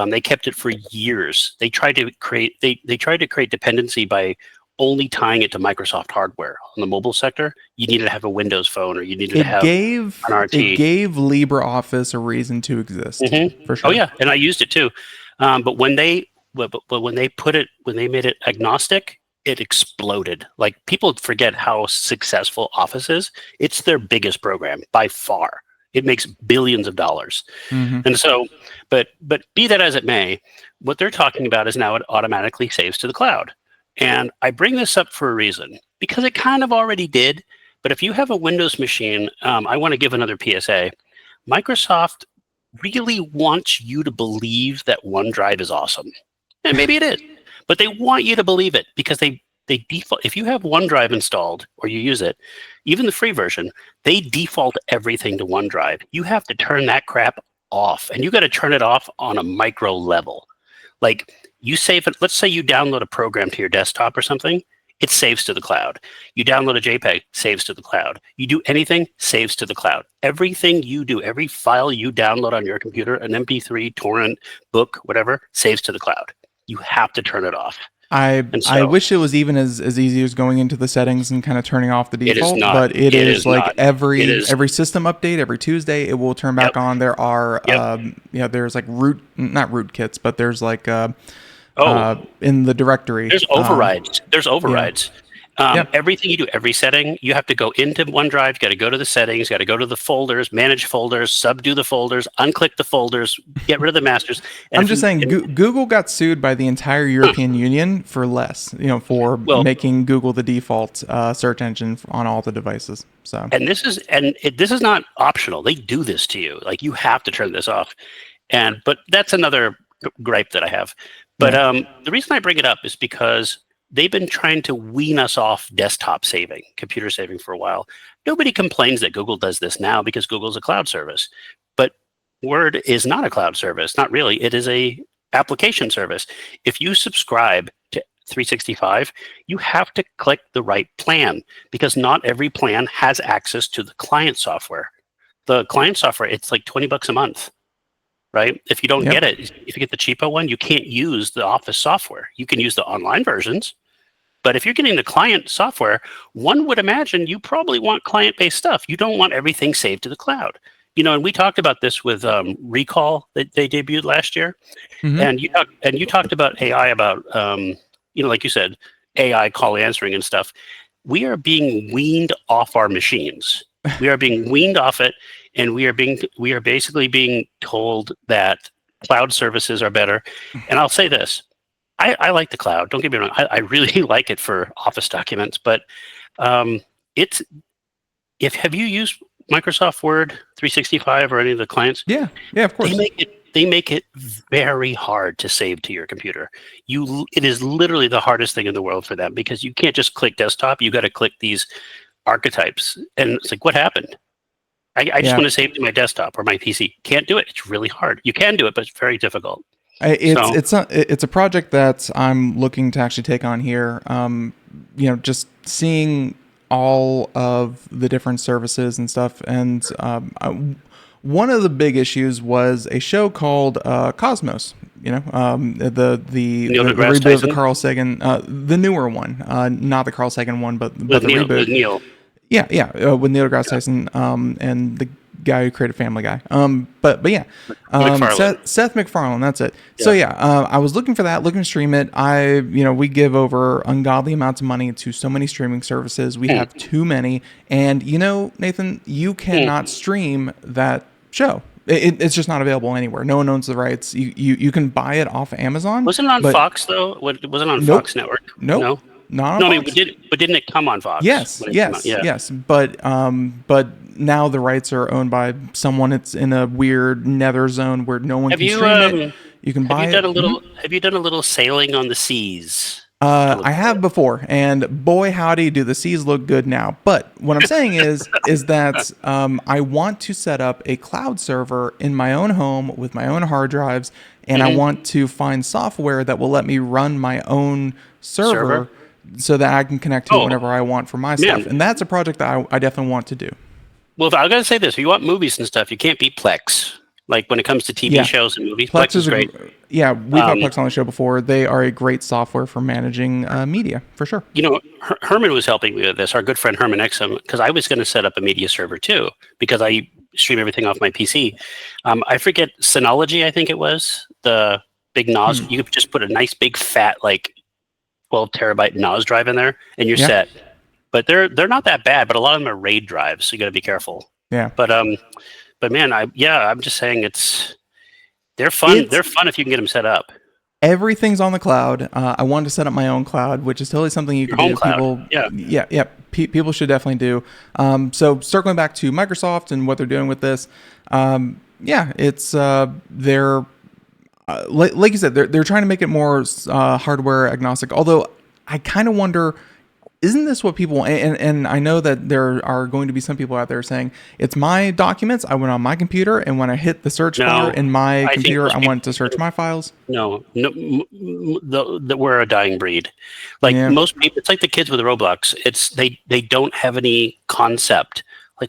Speaker 3: They kept it for years. They tried to create dependency by only tying it to Microsoft hardware. On the mobile sector, you needed to have a Windows phone, or you needed to have an RT.
Speaker 2: It gave LibreOffice a reason to exist. For sure.
Speaker 3: Oh yeah, and I used it too. But when they made it agnostic, it exploded. Like, people forget how successful Office is. It's their biggest program by far. It makes billions of dollars. And so, but be that as it may, what they're talking about is now it automatically saves to the cloud. And I bring this up for a reason, because it kind of already did. But if you have a Windows machine, I want to give another PSA. Microsoft really wants you to believe that OneDrive is awesome. And maybe it is, but they want you to believe it, because they default. If you have OneDrive installed or you use it, even the free version, they default everything to OneDrive. You have to turn that crap off, and you got to turn it off on a micro level. Like, you save it. Let's say you download a program to your desktop or something. It saves to the cloud. You download a JPEG, saves to the cloud. You do anything, saves to the cloud. Everything you do, every file you download on your computer, an MP3, torrent, book, whatever, saves to the cloud. You have to turn it off.
Speaker 2: I wish it was even as easy as going into the settings and kind of turning off the default.
Speaker 3: It is not.
Speaker 2: But it is like not. every system update, every Tuesday, it will turn back on. There are there's like not rootkits, but there's like in the directory.
Speaker 3: There's overrides. Everything you do, every setting, you have to go into OneDrive, you got to go to the settings, got to go to the folders, manage folders, subdo the folders, unclick the folders, get rid of the masters. And
Speaker 2: I'm just saying, Google got sued by the entire European Union for less, for making Google the default search engine on all the devices. So,
Speaker 3: this is not optional. They do this to you. Like, you have to turn this off. But that's another gripe that I have. But the reason I bring it up is because they've been trying to wean us off desktop saving, computer saving for a while. Nobody complains that Google does this now, because Google's a cloud service. But Word is not a cloud service. Not really. It is a application service. If you subscribe to 365, you have to click the right plan, because not every plan has access to the client software. The client software, it's like $20 a month. Right? If you don't get it, if you get the cheapo one, you can't use the Office software. You can use the online versions. But if you're getting the client software, one would imagine you probably want client-based stuff. You don't want everything saved to the cloud. And we talked about this with Recall that they debuted last year. And you talked about AI, about, like you said, AI call answering and stuff. We are being weaned off our machines. We are being weaned off it. And we are basically being told that cloud services are better. And I'll say this: I like the cloud. Don't get me wrong. I really like it for Office documents. But have you used Microsoft Word 365 or any of the clients?
Speaker 2: Yeah, of course.
Speaker 3: They make it very hard to save to your computer. It is literally the hardest thing in the world for them, because you can't just click desktop. You got to click these archetypes, and it's like, what happened? I just want to save to my desktop or my PC. Can't do it. It's really hard. You can do it, but it's very difficult.
Speaker 2: It's a project that I'm looking to actually take on here. Just seeing all of the different services and stuff. And one of the big issues was a show called Cosmos. The reboot of the Carl Sagan, the newer one, not the Carl Sagan one, but the reboot.
Speaker 3: With Neil.
Speaker 2: Yeah, with Neil deGrasse Tyson, and guy who created Family Guy. But yeah,
Speaker 3: McFarlane.
Speaker 2: Seth MacFarlane. That's it. Yeah. So yeah, I was looking for that, looking to stream it. We give over ungodly amounts of money to so many streaming services. We have too many, and Nathan, you cannot stream that show. It's just not available anywhere. No one owns the rights. You can buy it off Amazon.
Speaker 3: Wasn't it on Fox though? Was it on Fox Network?
Speaker 2: Nope. No. Not on Fox.
Speaker 3: I mean, but didn't it come on Fox?
Speaker 2: Yes. But now the rights are owned by someone that's in a weird nether zone where no one can stream it. You can buy it.
Speaker 3: Have you done a little sailing on the seas?
Speaker 2: I have before, and boy howdy, do the seas look good now. But what I'm saying is that I want to set up a cloud server in my own home with my own hard drives, and I want to find software that will let me run my own server? So that I can connect to it whenever I want for my stuff. And that's a project that I definitely want to do.
Speaker 3: Well, I got to say this. If you want movies and stuff, you can't beat Plex. Like when it comes to TV shows and movies, Plex is great.
Speaker 2: We've had Plex on the show before. They are a great software for managing media, for sure.
Speaker 3: Herman was helping me with this, our good friend Herman Exum, because I was going to set up a media server too, because I stream everything off my PC. I forget, Synology, I think it was, the big NOS. You could just put a nice big fat, 12 terabyte NOS drive in there, and you're set. But they're not that bad, but a lot of them are RAID drives, so you got to be careful.
Speaker 2: Yeah.
Speaker 3: But man, I'm just saying they're fun. They're fun if you can get them set up.
Speaker 2: Everything's on the cloud. I wanted to set up my own cloud, which is totally something you can do.
Speaker 3: Cloud.
Speaker 2: People should definitely do. So circling back to Microsoft and what they're doing with this, it's they're like you said, they're trying to make it more hardware agnostic. Although I kind of wonder, isn't this what people, and I know that there are going to be some people out there saying, it's my documents, I went on my computer, and when I hit the search bar in my computer, I want to search my files?
Speaker 3: No, we're a dying breed. Most people, it's like the kids with Roblox. They don't have any concept.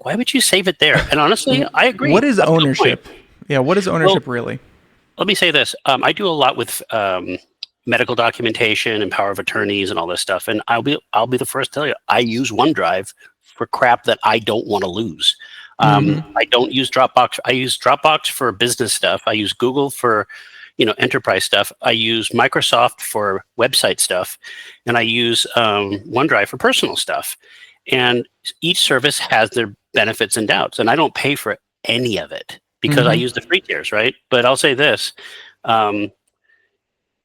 Speaker 3: Why would you save it there? And honestly, I agree.
Speaker 2: What is ownership? Yeah, what is ownership really?
Speaker 3: Let me say this. I do a lot with medical documentation and power of attorneys and all this stuff. And I'll be the first to tell you, I use OneDrive for crap that I don't want to lose. I don't use Dropbox. I use Dropbox for business stuff. I use Google for, enterprise stuff. I use Microsoft for website stuff, and I use OneDrive for personal stuff. And each service has their benefits and doubts, and I don't pay for any of it because I use the free tiers, right? But I'll say this.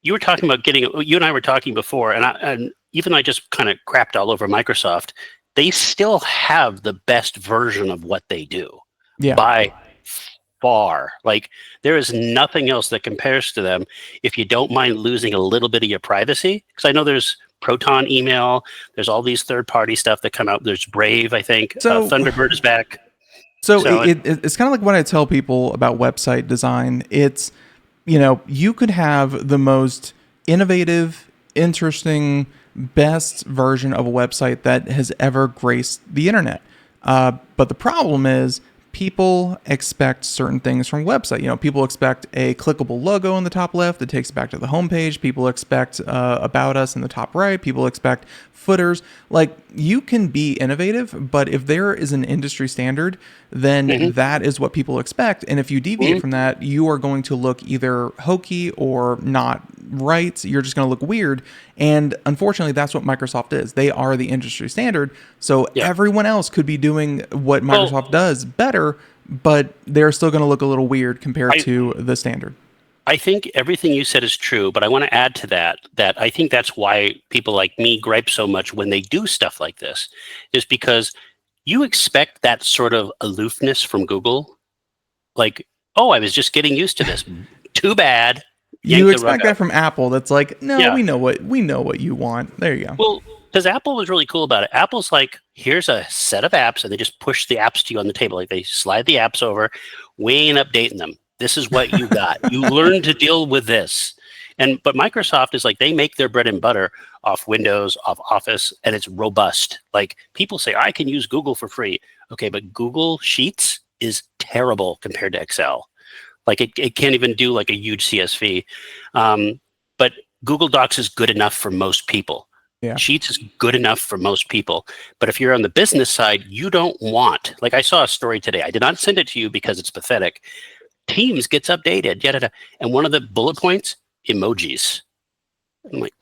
Speaker 3: You were talking about you and I were talking before, and even though I just kind of crapped all over Microsoft, they still have the best version of what they do by far. There is nothing else that compares to them if you don't mind losing a little bit of your privacy. Because I know there's Proton email, there's all these third-party stuff that come out. There's Brave, I think. Thunderbird is back.
Speaker 2: So it's kind of like what I tell people about website design. It's, you could have the most innovative, interesting, best version of a website that has ever graced the internet. But the problem is people expect certain things from a website. People expect a clickable logo in the top left that takes back to the homepage. People expect about us in the top right. People expect footers. You can be innovative, but if there is an industry standard, then that is what people expect. And if you deviate from that, you are going to look either hokey or not right. You're just going to look weird. And unfortunately, that's what Microsoft is. They are the industry standard. So everyone else could be doing what Microsoft does better, but they're still going to look a little weird compared to the standard.
Speaker 3: I think everything you said is true, but I want to add to that I think that's why people like me gripe so much when they do stuff like this, is because you expect that sort of aloofness from Google. I was just getting used to this. Too bad.
Speaker 2: You expect that from Apple. That's we know what you want. There you go.
Speaker 3: Well, because Apple was really cool about it. Apple's here's a set of apps, and they just push the apps to you on the table. They slide the apps over. We ain't updating them. This is what you got. You learn to deal with this. But Microsoft is they make their bread and butter off Windows, off Office, and it's robust. People say, I can use Google for free. Okay, but Google Sheets is terrible compared to Excel. It can't even do a huge CSV. But Google Docs is good enough for most people.
Speaker 2: Yeah.
Speaker 3: Sheets is good enough for most people. But if you're on the business side, you don't want, like I saw a story today. I did not send it to you because it's pathetic. Teams gets updated, and one of the bullet points, emojis. I'm like,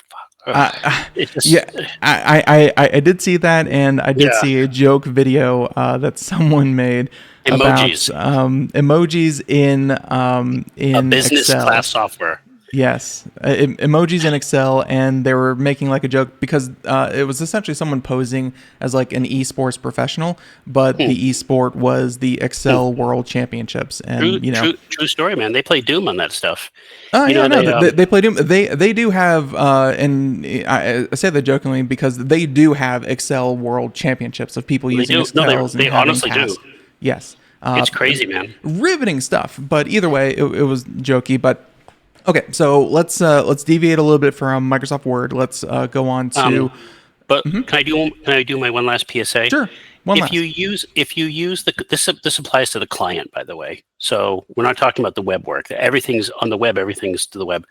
Speaker 3: fuck. It just,
Speaker 2: yeah, I did see that, and I did see a joke video that someone made
Speaker 3: emojis.
Speaker 2: about emojis in
Speaker 3: A business
Speaker 2: Excel.
Speaker 3: class software.
Speaker 2: Yes, emojis in Excel, and they were making like a joke because it was essentially someone posing as like an esports professional, but the esport was the Excel World Championships, and
Speaker 3: true story, man. They play Doom on that stuff.
Speaker 2: They play Doom. They do have, and I say that jokingly because they do have Excel World Championships of people using Excel.
Speaker 3: They honestly do.
Speaker 2: Yes,
Speaker 3: it's crazy, man.
Speaker 2: Riveting stuff. But either way, it was jokey, but. Okay, so let's deviate a little bit from Microsoft Word. Let's go on to.
Speaker 3: Can I do my one last PSA?
Speaker 2: Sure. If
Speaker 3: you use this applies to the client, by the way. So we're not talking about the web work. Everything's on the web. Everything's to the web.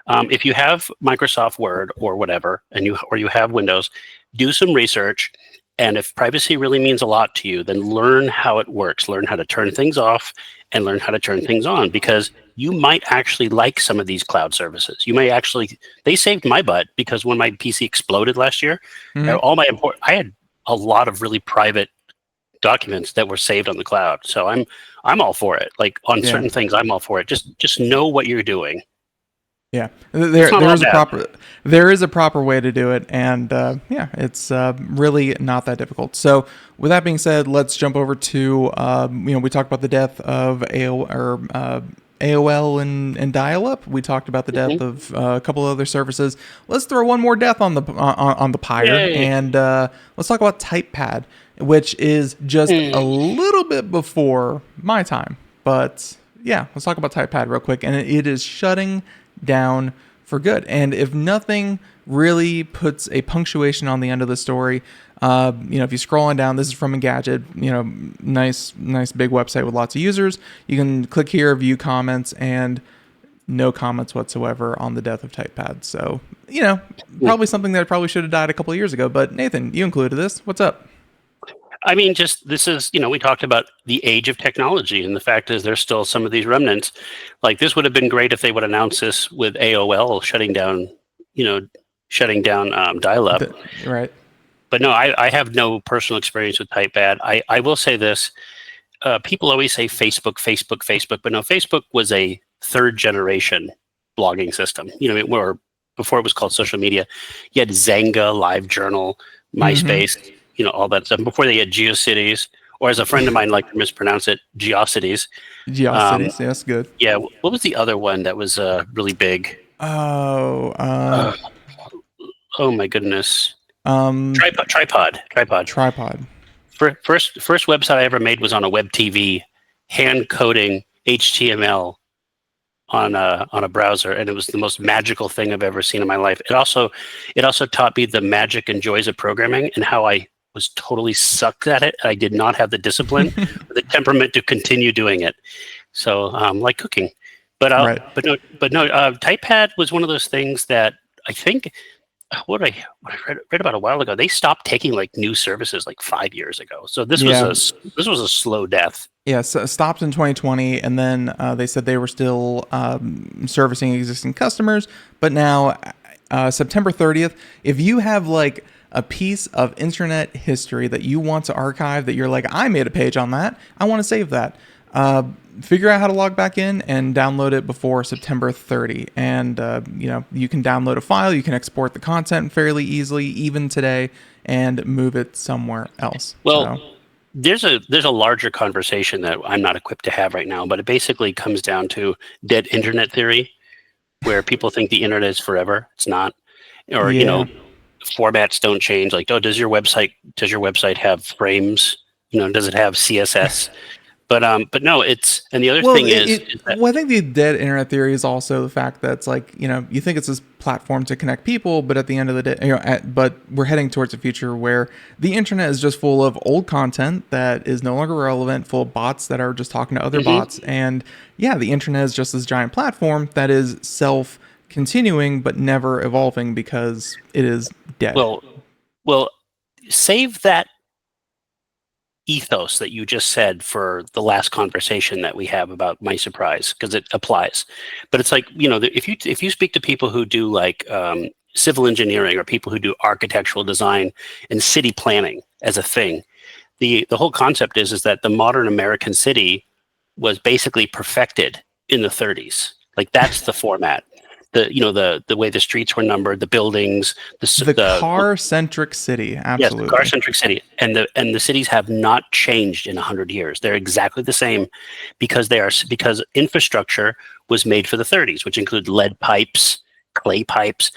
Speaker 3: If you have Microsoft Word or whatever, and you have Windows, do some research. And if privacy really means a lot to you, then learn how it works. Learn how to turn things off and learn how to turn things on, because you might actually like some of these cloud services. They saved my butt, because when my PC exploded last year, I had a lot of really private documents that were saved on the cloud. So I'm all for it. Like on certain things, I'm all for it. Just know what you're doing.
Speaker 2: Yeah, there is a proper way to do it, and it's really not that difficult. So, with that being said, let's jump over to we talked about the death of AOL and dial-up. We talked about the death of a couple of other services. Let's throw one more death on the pyre, and let's talk about TypePad, which is just a little bit before my time. But yeah, let's talk about TypePad real quick, and it is shutting down for good. And if nothing really puts a punctuation on the end of the story, if you scroll on down, this is from Engadget, nice big website with lots of users. You can click here, view comments, and no comments whatsoever on the death of TypePad. So, probably something that probably should have died a couple of years ago. But Nathan, you included this. What's up?
Speaker 3: I mean, this is, we talked about the age of technology, and the fact is there's still some of these remnants. Like, this would have been great if they would announce this with AOL shutting down dial-up.
Speaker 2: Right.
Speaker 3: But no, I have no personal experience with TypePad. I will say this. People always say Facebook, but no, Facebook was a third generation blogging system. Where before it was called social media. You had Zanga, LiveJournal, MySpace, all that stuff. Before they had GeoCities, or as a friend of mine liked to mispronounce it, GeoCities.
Speaker 2: GeoCities, yes, good.
Speaker 3: Yeah, what was the other one that was really big?
Speaker 2: Oh
Speaker 3: my goodness. Tripod. First website I ever made was on a web TV, hand coding HTML on a browser, and it was the most magical thing I've ever seen in my life. It also taught me the magic and joys of programming, and how I was totally sucked at it. I did not have the discipline or the temperament to continue doing it. So like cooking, but no, TypePad was one of those things that I think what I read about a while ago. They stopped taking like new services like 5 years ago. So this was a slow death.
Speaker 2: Yes, stopped in 2020, and then they said they were still servicing existing customers. But now, September 30th, if you have like a piece of internet history that you want to archive, that you're like, I made a page on that, I want to save that. Figure out how to log back in and download it before September 30. And, you can download a file, you can export the content fairly easily, even today, and move it somewhere else.
Speaker 3: Well, there's a larger conversation that I'm not equipped to have right now, but it basically comes down to dead internet theory, where people think the internet is forever. It's not. Or, formats don't change. Like, does your website have frames? Does it have CSS? But no, and the other thing is that,
Speaker 2: I think the dead internet theory is also the fact that it's like, you think it's this platform to connect people, but at the end of the day, but we're heading towards a future where the internet is just full of old content that is no longer relevant, full of bots that are just talking to other bots. And yeah, the internet is just this giant platform that is continuing but never evolving because it is dead.
Speaker 3: Well, save that ethos that you just said for the last conversation that we have about My Surprise, because it applies. But it's like, if you speak to people who do like civil engineering or people who do architectural design and city planning as a thing, the whole concept is that the modern American city was basically perfected in the 30s. Like that's the format. The way the streets were numbered, the buildings,
Speaker 2: the car-centric city, absolutely.
Speaker 3: Yes, the car-centric city, and the cities have not changed in 100 years. They're exactly the same because infrastructure was made for the 30s, which include lead pipes, clay pipes.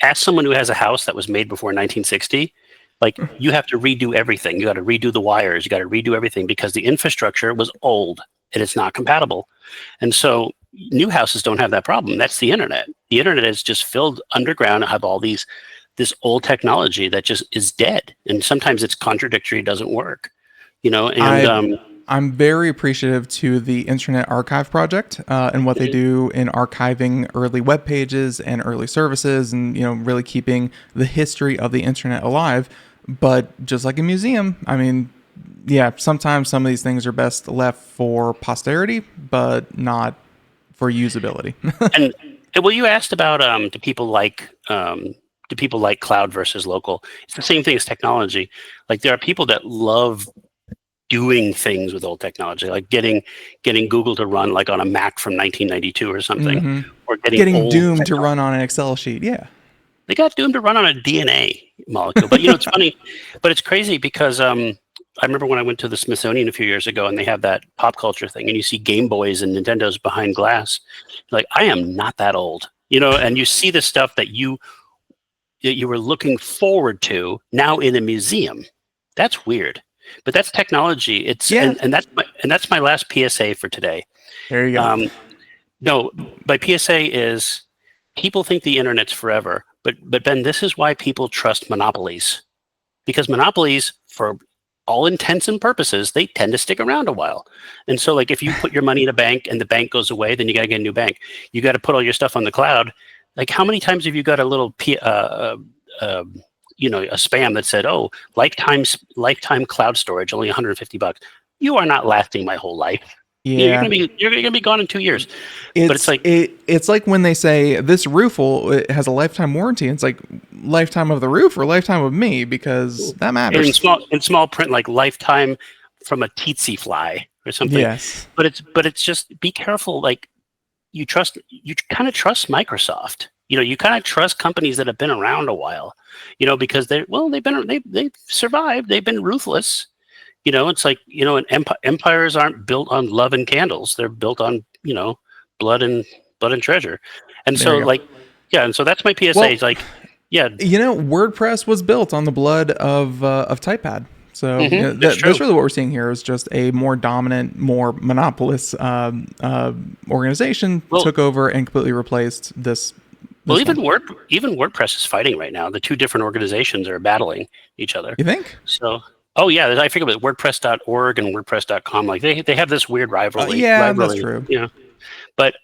Speaker 3: Ask someone who has a house that was made before 1960, like you have to redo everything. You got to redo the wires. You got to redo everything because the infrastructure was old and it's not compatible. And so new houses don't have that problem. That's the internet. The internet is just filled underground, have all this old technology that just is dead. And sometimes it's contradictory, doesn't work, and
Speaker 2: I'm very appreciative to the Internet Archive Project and what they do in archiving early web pages and early services and, really keeping the history of the internet alive. But just like a museum, I mean, yeah, sometimes some of these things are best left for posterity, but not for usability.
Speaker 3: And well, you asked about do people like cloud versus local? It's the same thing as technology. Like there are people that love doing things with old technology, like getting Google to run like on a Mac from 1992 or something, or
Speaker 2: getting Doom to run on an Excel sheet. Yeah,
Speaker 3: they got Doom to run on a DNA molecule. But it's funny, but it's crazy because I remember when I went to the Smithsonian a few years ago, and they have that pop culture thing, and you see Game Boys and Nintendos behind glass. Like I am not that old, and you see the stuff that you were looking forward to now in a museum. That's weird. But that's technology. And that's my last PSA for today.
Speaker 2: There you go.
Speaker 3: No, my PSA is people think the internet's forever, but Ben, this is why people trust monopolies, because monopolies, for all intents and purposes, they tend to stick around a while. And so, like, if you put your money in a bank and the bank goes away, then you got to get a new bank. You got to put all your stuff on the cloud. Like, how many times have you got a little a spam that said, "Oh, lifetime cloud storage, only $150." You are not lasting my whole life.
Speaker 2: Yeah,
Speaker 3: you're gonna be gone in 2 years.
Speaker 2: It's like when they say this roof it has a lifetime warranty. It's like lifetime of the roof or lifetime of me, because that matters.
Speaker 3: In small print, like lifetime from a tsetse fly or something.
Speaker 2: Yes,
Speaker 3: but it's just be careful. Like you kind of trust Microsoft. You kind of trust companies that have been around a while, because they've survived. They've been ruthless. It's like, and empires aren't built on love and candles. They're built on, blood and treasure. And so and so that's my PSA.
Speaker 2: Well,
Speaker 3: it's like, yeah.
Speaker 2: WordPress was built on the blood of Typepad. So that's really what we're seeing here is just a more dominant, more monopolist organization took over and completely replaced this.
Speaker 3: Well, even WordPress is fighting right now. The two different organizations are battling each other.
Speaker 2: You think?
Speaker 3: So, I forget about WordPress.org and WordPress.com. Like they have this weird rivalry.
Speaker 2: That's true.
Speaker 3: But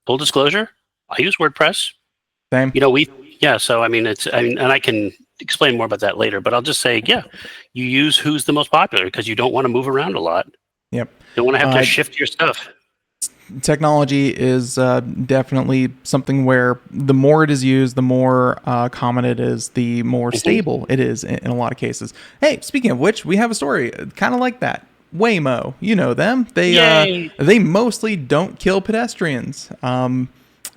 Speaker 3: full disclosure, I use WordPress.
Speaker 2: Same.
Speaker 3: So I mean, and I can explain more about that later. But I'll just say, you use who's the most popular because you don't want to move around a lot.
Speaker 2: Yep.
Speaker 3: You don't want to have to shift your stuff.
Speaker 2: Technology is definitely something where the more it is used, the more common it is, the more stable it is in a lot of cases. Hey, speaking of which, we have a story kind of like that. Waymo, you know them. They mostly don't kill pedestrians,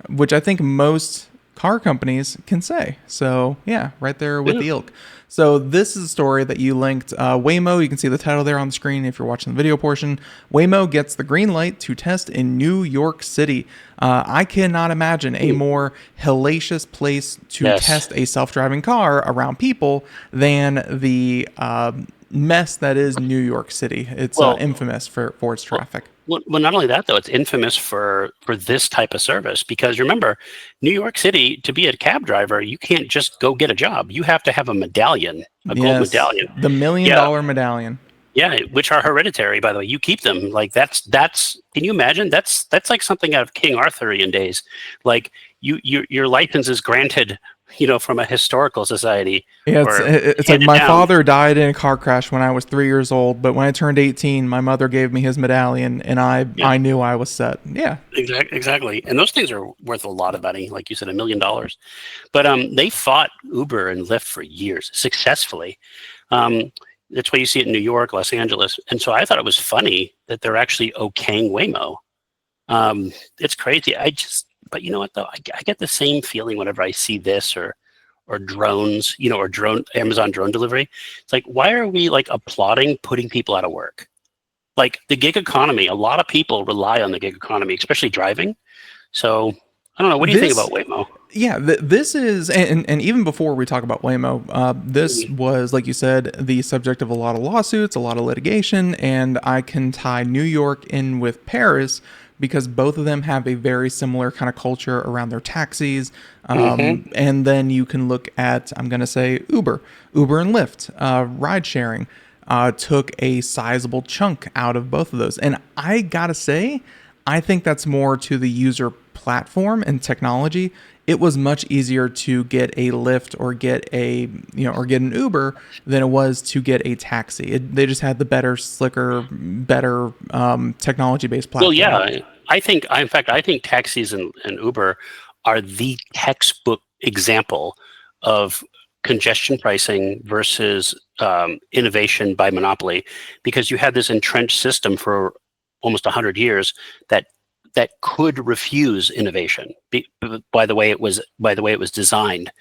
Speaker 2: which I think most car companies can say. So yeah, right there with the ilk. So this is a story that you linked. Waymo, you can see the title there on the screen if you're watching the video portion. Waymo gets the green light to test in New York City. I cannot imagine a more hellacious place to test a self-driving car around people than the mess that is New York City. It's infamous for its traffic.
Speaker 3: Well, not only that, though, it's infamous for this type of service because remember, New York City, to be a cab driver, you can't just go get a job. You have to have a medallion, gold medallion.
Speaker 2: The $1 million medallion.
Speaker 3: Yeah, which are hereditary, by the way. You keep them. Like that's. Can you imagine? That's like something out of King Arthurian days. Like your license is granted, from a historical society.
Speaker 2: Yeah,
Speaker 3: or
Speaker 2: it's like
Speaker 3: handed
Speaker 2: my
Speaker 3: down.
Speaker 2: father died in a car crash when I was 3 years old, but when I turned 18, my mother gave me his medallion, and I knew I was set. Yeah,
Speaker 3: Exactly. And those things are worth a lot of money, like you said, $1 million. But they fought Uber and Lyft for years successfully. That's why you see it in New York, Los Angeles. And so I thought it was funny that they're actually okaying Waymo. It's crazy. But you know what though? I get the same feeling whenever I see this or drones, or Amazon drone delivery. It's like, why are we like applauding putting people out of work? Like the gig economy, a lot of people rely on the gig economy, especially driving. So I don't know. What do you think about Waymo?
Speaker 2: Yeah, this is, and even before we talk about Waymo, this was, like you said, the subject of a lot of lawsuits, a lot of litigation, and I can tie New York in with Paris because both of them have a very similar kind of culture around their taxis. And then you can look at, I'm going to say Uber and Lyft, ride sharing. Took a sizable chunk out of both of those. And I gotta say, I think that's more to the user platform and technology. It was much easier to get a Lyft or get or get an Uber than it was to get a taxi. They just had the better, slicker, better technology-based platform.
Speaker 3: Well, yeah, I think taxis and Uber are the textbook example of congestion pricing versus innovation by monopoly, because you had this entrenched system for almost 100 years that could refuse innovation by the way it was designed.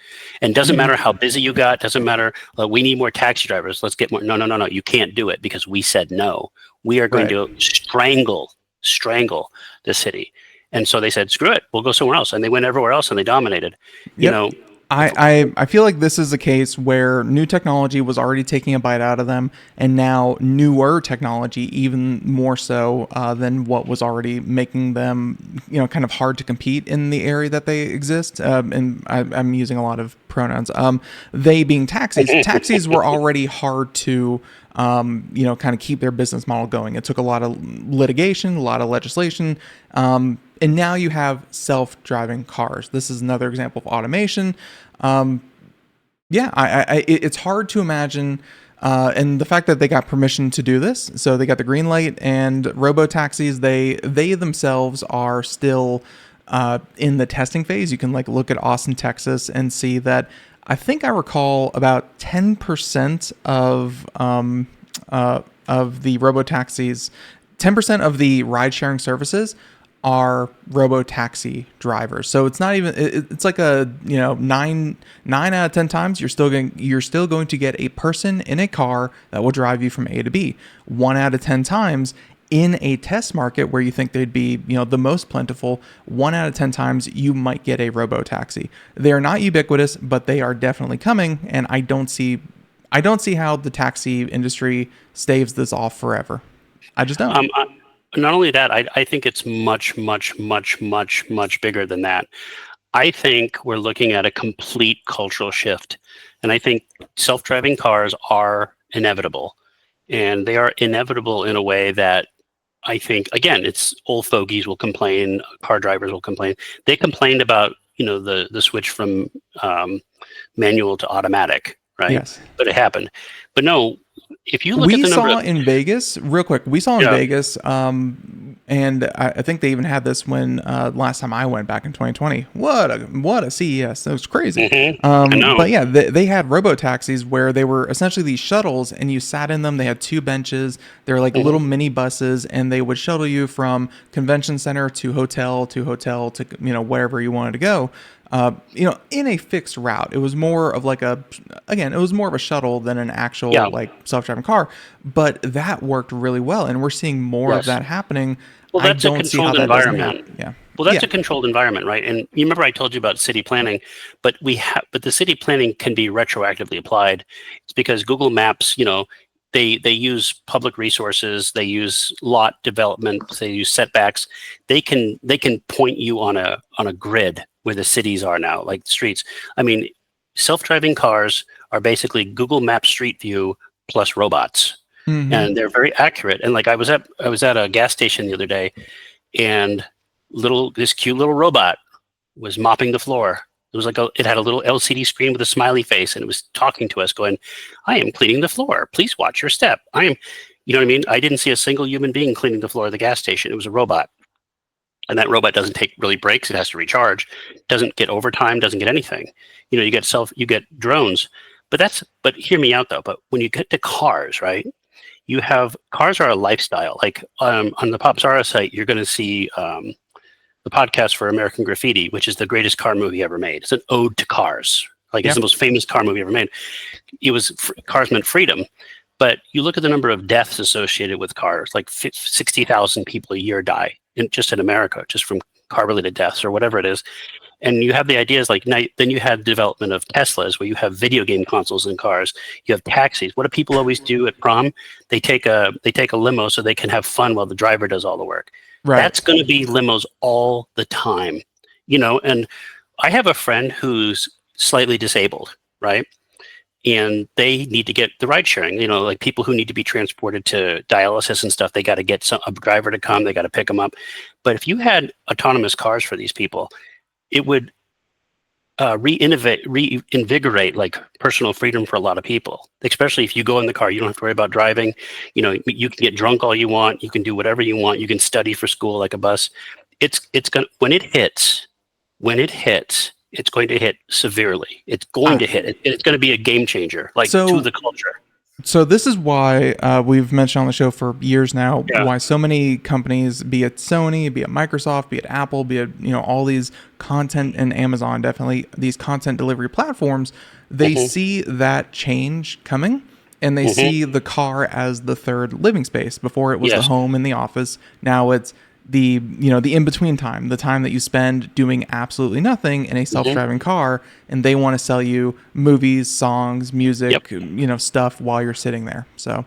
Speaker 3: And doesn't matter how busy you got, doesn't matter, we need more taxi drivers, let's get more. No, you can't do it because we said no. We are going to strangle the city. And so they said, screw it, we'll go somewhere else. And they went everywhere else and they dominated.
Speaker 2: I feel like this is a case where new technology was already taking a bite out of them, and now newer technology, even more so than what was already making them, kind of hard to compete in the area that they exist. And I'm using a lot of pronouns. They being taxis. Taxis were already hard to, kind of keep their business model going. It took a lot of litigation, a lot of legislation. And now you have self-driving cars. This is another example of automation. It's hard to imagine. And the fact that they got permission to do this, so they got the green light, and robo-taxis, they themselves are still in the testing phase. You can look at Austin, Texas, and see that I think I recall about 10% of the robo-taxis, 10% of the ride-sharing services are robo-taxi drivers. So it's not even, it's like a, 9 out of 10 times you're still going to get a person in a car that will drive you from A to B. 1 out of 10 times in a test market where you think they'd be, the most plentiful, 1 out of 10 times you might get a robo-taxi. They're not ubiquitous, but they are definitely coming. And I don't see how the taxi industry staves this off forever. I just don't.
Speaker 3: Not only that, I think it's much, much, much, much, much bigger than that. I think we're looking at a complete cultural shift. And I think self-driving cars are inevitable. And they are inevitable in a way that I think, again, it's old fogies will complain, car drivers will complain. They complained about, the switch from manual to automatic, right?
Speaker 2: Yes.
Speaker 3: But it happened. But no, if you look at the number
Speaker 2: in Vegas, real quick, Vegas, and I think they even had this when last time I went back in 2020. What a CES. That was crazy.
Speaker 3: I know.
Speaker 2: But yeah, they had robo-taxis where they were essentially these shuttles, and you sat in them. They had 2 benches. They're like little mini buses, and they would shuttle you from convention center to hotel to wherever you wanted to go. In a fixed route. It was more of it was more of a shuttle than an actual self-driving car, but that worked really well. And we're seeing more of that happening.
Speaker 3: Well, that's a controlled environment.
Speaker 2: Yeah.
Speaker 3: Well, that's a controlled environment, right? And you remember I told you about city planning, but the city planning can be retroactively applied. It's because Google Maps, they use public resources, they use lot development, they use setbacks. They can point you on a grid where the cities are now, like the streets. I mean, self-driving cars are basically Google Maps Street View plus robots. And they're very accurate. And I was at a gas station the other day, and this cute little robot was mopping the floor. It was like it had a little LCD screen with a smiley face, and it was talking to us, going, "I am cleaning the floor. Please watch your step. I am," you know what I mean? I didn't see a single human being cleaning the floor of the gas station. It was a robot, and that robot doesn't take really breaks. It has to recharge. Doesn't get overtime. Doesn't get anything. You know, you get drones, but hear me out though. But when you get to cars, right? Cars are a lifestyle. Like on the Popzara site, you're going to see the podcast for American Graffiti, which is the greatest car movie ever made. It's an ode to cars. Like it's the most famous car movie ever made. It was cars meant freedom, but you look at the number of deaths associated with cars. Like 60,000 people a year die just in America, just from car-related deaths or whatever it is. And you have the ideas like then you have development of Teslas, where you have video game consoles in cars. You have taxis. What do people always do at prom? They take a limo so they can have fun while the driver does all the work. Right. That's going to be limos all the time, you know. And I have a friend who's slightly disabled, right? And they need to get the ride sharing. You know, like people who need to be transported to dialysis and stuff. They got to get a driver to come. They got to pick them up. But if you had autonomous cars for these people, it would reinvigorate like personal freedom for a lot of people, especially if you go in the car, you don't have to worry about driving. You know, you can get drunk all you want. You can do whatever you want. You can study for school like a bus. It's going to, when it hits, it's going to hit severely. It's going to hit. It's going to be a game changer, like to the culture.
Speaker 2: So this is why we've mentioned on the show for years now why so many companies, be it Sony, be it Microsoft, be it Apple, be it all these content, and Amazon, definitely these content delivery platforms, they see that change coming, and they see the car as the third living space. Before it was the home and the office. Now it's the in-between time, the time that you spend doing absolutely nothing in a self-driving car, and they want to sell you movies, songs, music, stuff while you're sitting there. So,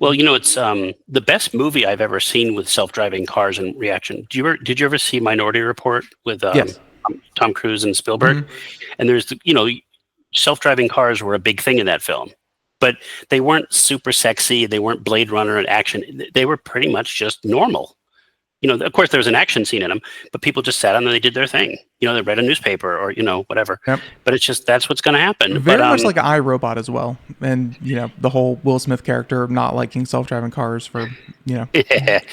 Speaker 3: well, it's the best movie I've ever seen with self-driving cars and reaction. Did you ever see Minority Report with Tom Cruise and Spielberg? And there's self-driving cars were a big thing in that film, but they weren't super sexy. They weren't Blade Runner and action. They were pretty much just normal. Of course, there was an action scene in them, but people just sat on and they did their thing. They read a newspaper or, whatever. Yep. But it's just, that's what's going to happen.
Speaker 2: Very much like iRobot as well. And, the whole Will Smith character not liking self-driving cars for,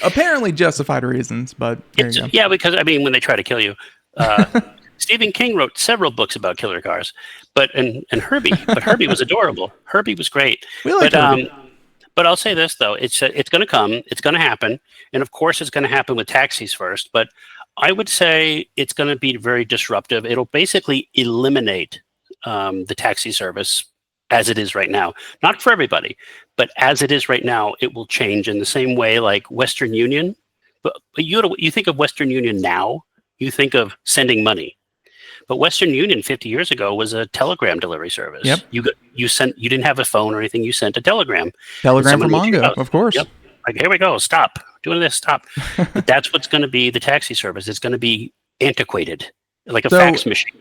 Speaker 2: apparently justified reasons. But there you go.
Speaker 3: Yeah, because, when they try to kill you, Stephen King wrote several books about killer cars, and Herbie. But Herbie was adorable. Herbie was great.
Speaker 2: We like Herbie.
Speaker 3: But I'll say this, though. It's going to come. It's going to happen. And, of course, it's going to happen with taxis first. But I would say it's going to be very disruptive. It'll basically eliminate the taxi service as it is right now. Not for everybody, but as it is right now, it will change in the same way like Western Union. But you think of Western Union now, you think of sending money. But Western Union 50 years ago was a telegram delivery service. Yep. You didn't have a phone or anything. You sent a telegram.
Speaker 2: Telegram for Mongo, of course. Yep.
Speaker 3: Like, here we go. Stop doing this. Stop. But that's what's going to be the taxi service. It's going to be antiquated, like a fax machine.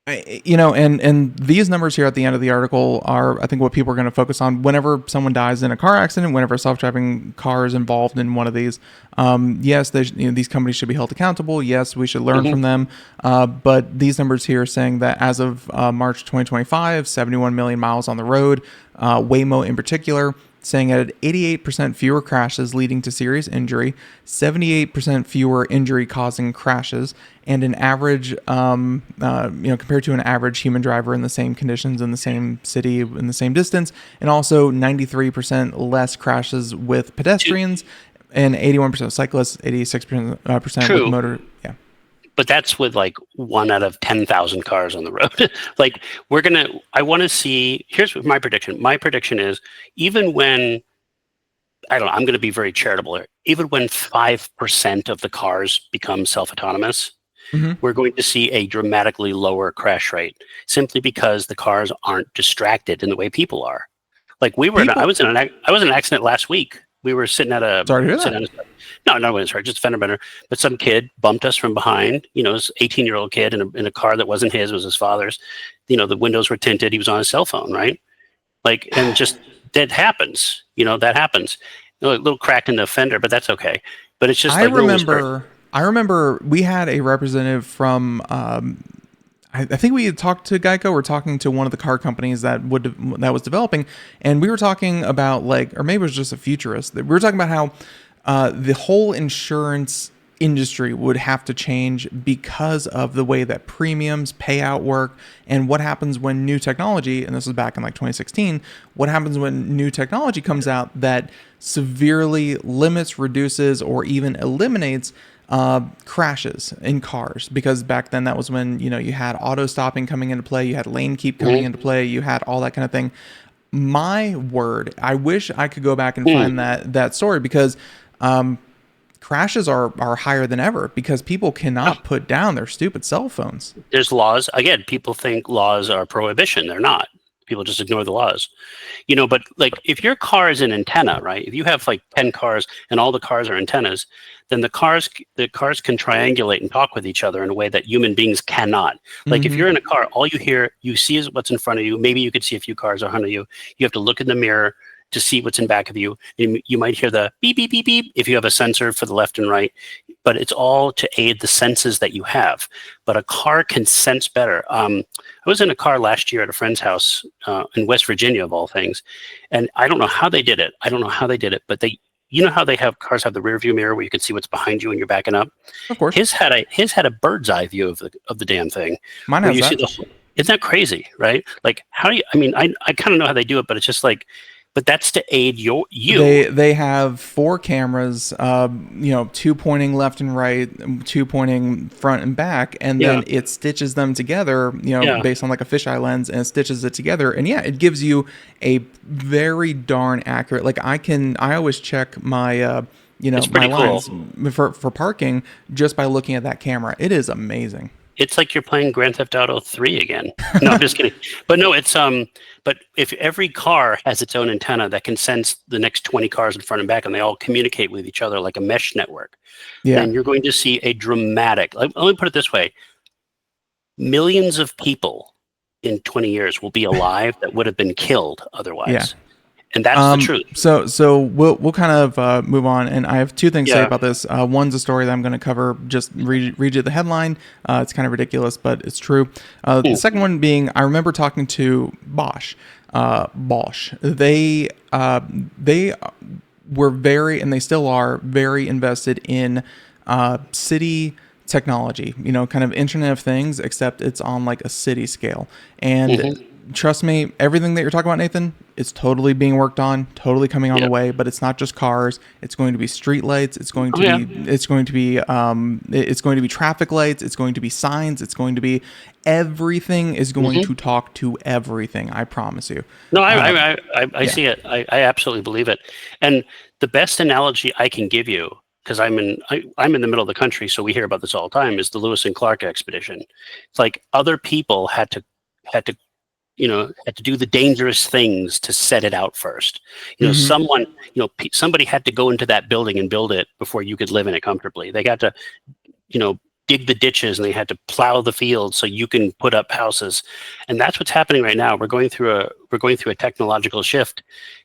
Speaker 2: And these numbers here at the end of the article are, I think, what people are going to focus on whenever someone dies in a car accident, whenever a self-driving car is involved in one of these. Yes, these companies should be held accountable. Yes, we should learn from them. But these numbers here are saying that as of March 2025, 71 million miles on the road, Waymo in particular, saying at 88% fewer crashes leading to serious injury, 78% fewer injury-causing crashes, and an average, compared to an average human driver in the same conditions, in the same city, in the same distance, and also 93% less crashes with pedestrians, and 81% cyclists, 86% with motor. Yeah.
Speaker 3: But that's with like 1 out of 10,000 cars on the road. Like I want to see, here's my prediction. My prediction is even when, I'm going to be very charitable here. Even when 5% of the cars become self-autonomous, we're going to see a dramatically lower crash rate simply because the cars aren't distracted in the way people are. Like I was in an accident last week. We were sitting at a...
Speaker 2: Sorry to hear that.
Speaker 3: No, sorry, just a fender bender. But some kid bumped us from behind. This 18-year-old kid in a car that wasn't his, was his father's. The windows were tinted. He was on his cell phone, right? Like, and just that happens. That happens. A little crack in the fender, but that's okay. But it's just.
Speaker 2: I remember I remember we had a representative from. I think we had talked to Geico. We're talking to one of the car companies that was developing, and we were talking about or maybe it was just a futurist. We were talking about how the whole insurance industry would have to change because of the way that premiums payout work and what happens when new technology, and this was back in 2016, what happens when new technology comes out that severely limits, reduces, or even eliminates crashes in cars, because back then that was when you had auto stopping coming into play, you had lane keep coming into play, you had all that kind of thing. My word, I wish I could go back and find that story, because crashes are higher than ever because people cannot put down their stupid cell phones.
Speaker 3: There's laws. Again, people think laws are prohibition. They're not. People just ignore the laws. But if your car is an antenna, right? If you have 10 cars and all the cars are antennas, then the cars can triangulate and talk with each other in a way that human beings cannot. If you're in a car, all you see is what's in front of you. Maybe you could see a few cars behind you. You have to look in the mirror to see what's in back of you. And you might hear the beep, beep, beep, beep if you have a sensor for the left and right, but it's all to aid the senses that you have. But a car can sense better. I was in a car last year at a friend's house in West Virginia, of all things. And I don't know how they did it. But how cars have the rear view mirror where you can see what's behind you when you're backing up.
Speaker 2: Of course.
Speaker 3: His had a bird's eye view of the damn thing.
Speaker 2: Mine has that.
Speaker 3: Isn't that crazy, right? How do you, I kind of know how they do it, but it's just but that's to aid you.
Speaker 2: They have 4 cameras, 2 pointing left and right, 2 pointing front and back, and then it stitches them together, based on a fisheye lens, and it stitches it together. And it gives you a very darn accurate. I always check my my lines for parking just by looking at that camera. It is amazing.
Speaker 3: It's like you're playing Grand Theft Auto 3 again. No, I'm just kidding. But no, it's but if every car has its own antenna that can sense the next 20 cars in front and back, and they all communicate with each other like a mesh network, then you're going to see a dramatic, let me put it this way, millions of people in 20 years will be alive that would have been killed otherwise. Yeah. And that's the truth.
Speaker 2: So we'll kind of move on, and I have 2 things to say about this. One's a story that I'm going to cover. Just read you the headline. It's kind of ridiculous, but it's true. The second one being, I remember talking to Bosch. They were very, and they still are very invested in city technology. Kind of Internet of Things, except it's on a city scale. And trust me, everything that you're talking about, Nathan, is totally being worked on, totally coming on the way. But it's not just cars. It's going to be street lights. It's going to be traffic lights. It's going to be signs. It's going to be everything is going to talk to everything. I promise you.
Speaker 3: No, I see it. I absolutely believe it. And the best analogy I can give you, because I'm in the middle of the country, so we hear about this all the time, is the Lewis and Clark expedition. It's other people had to do the dangerous things to set it out first. Somebody had to go into that building and build it before you could live in it comfortably. They got to, dig the ditches, and they had to plow the fields so you can put up houses. And that's what's happening right now. We're going through a technological shift,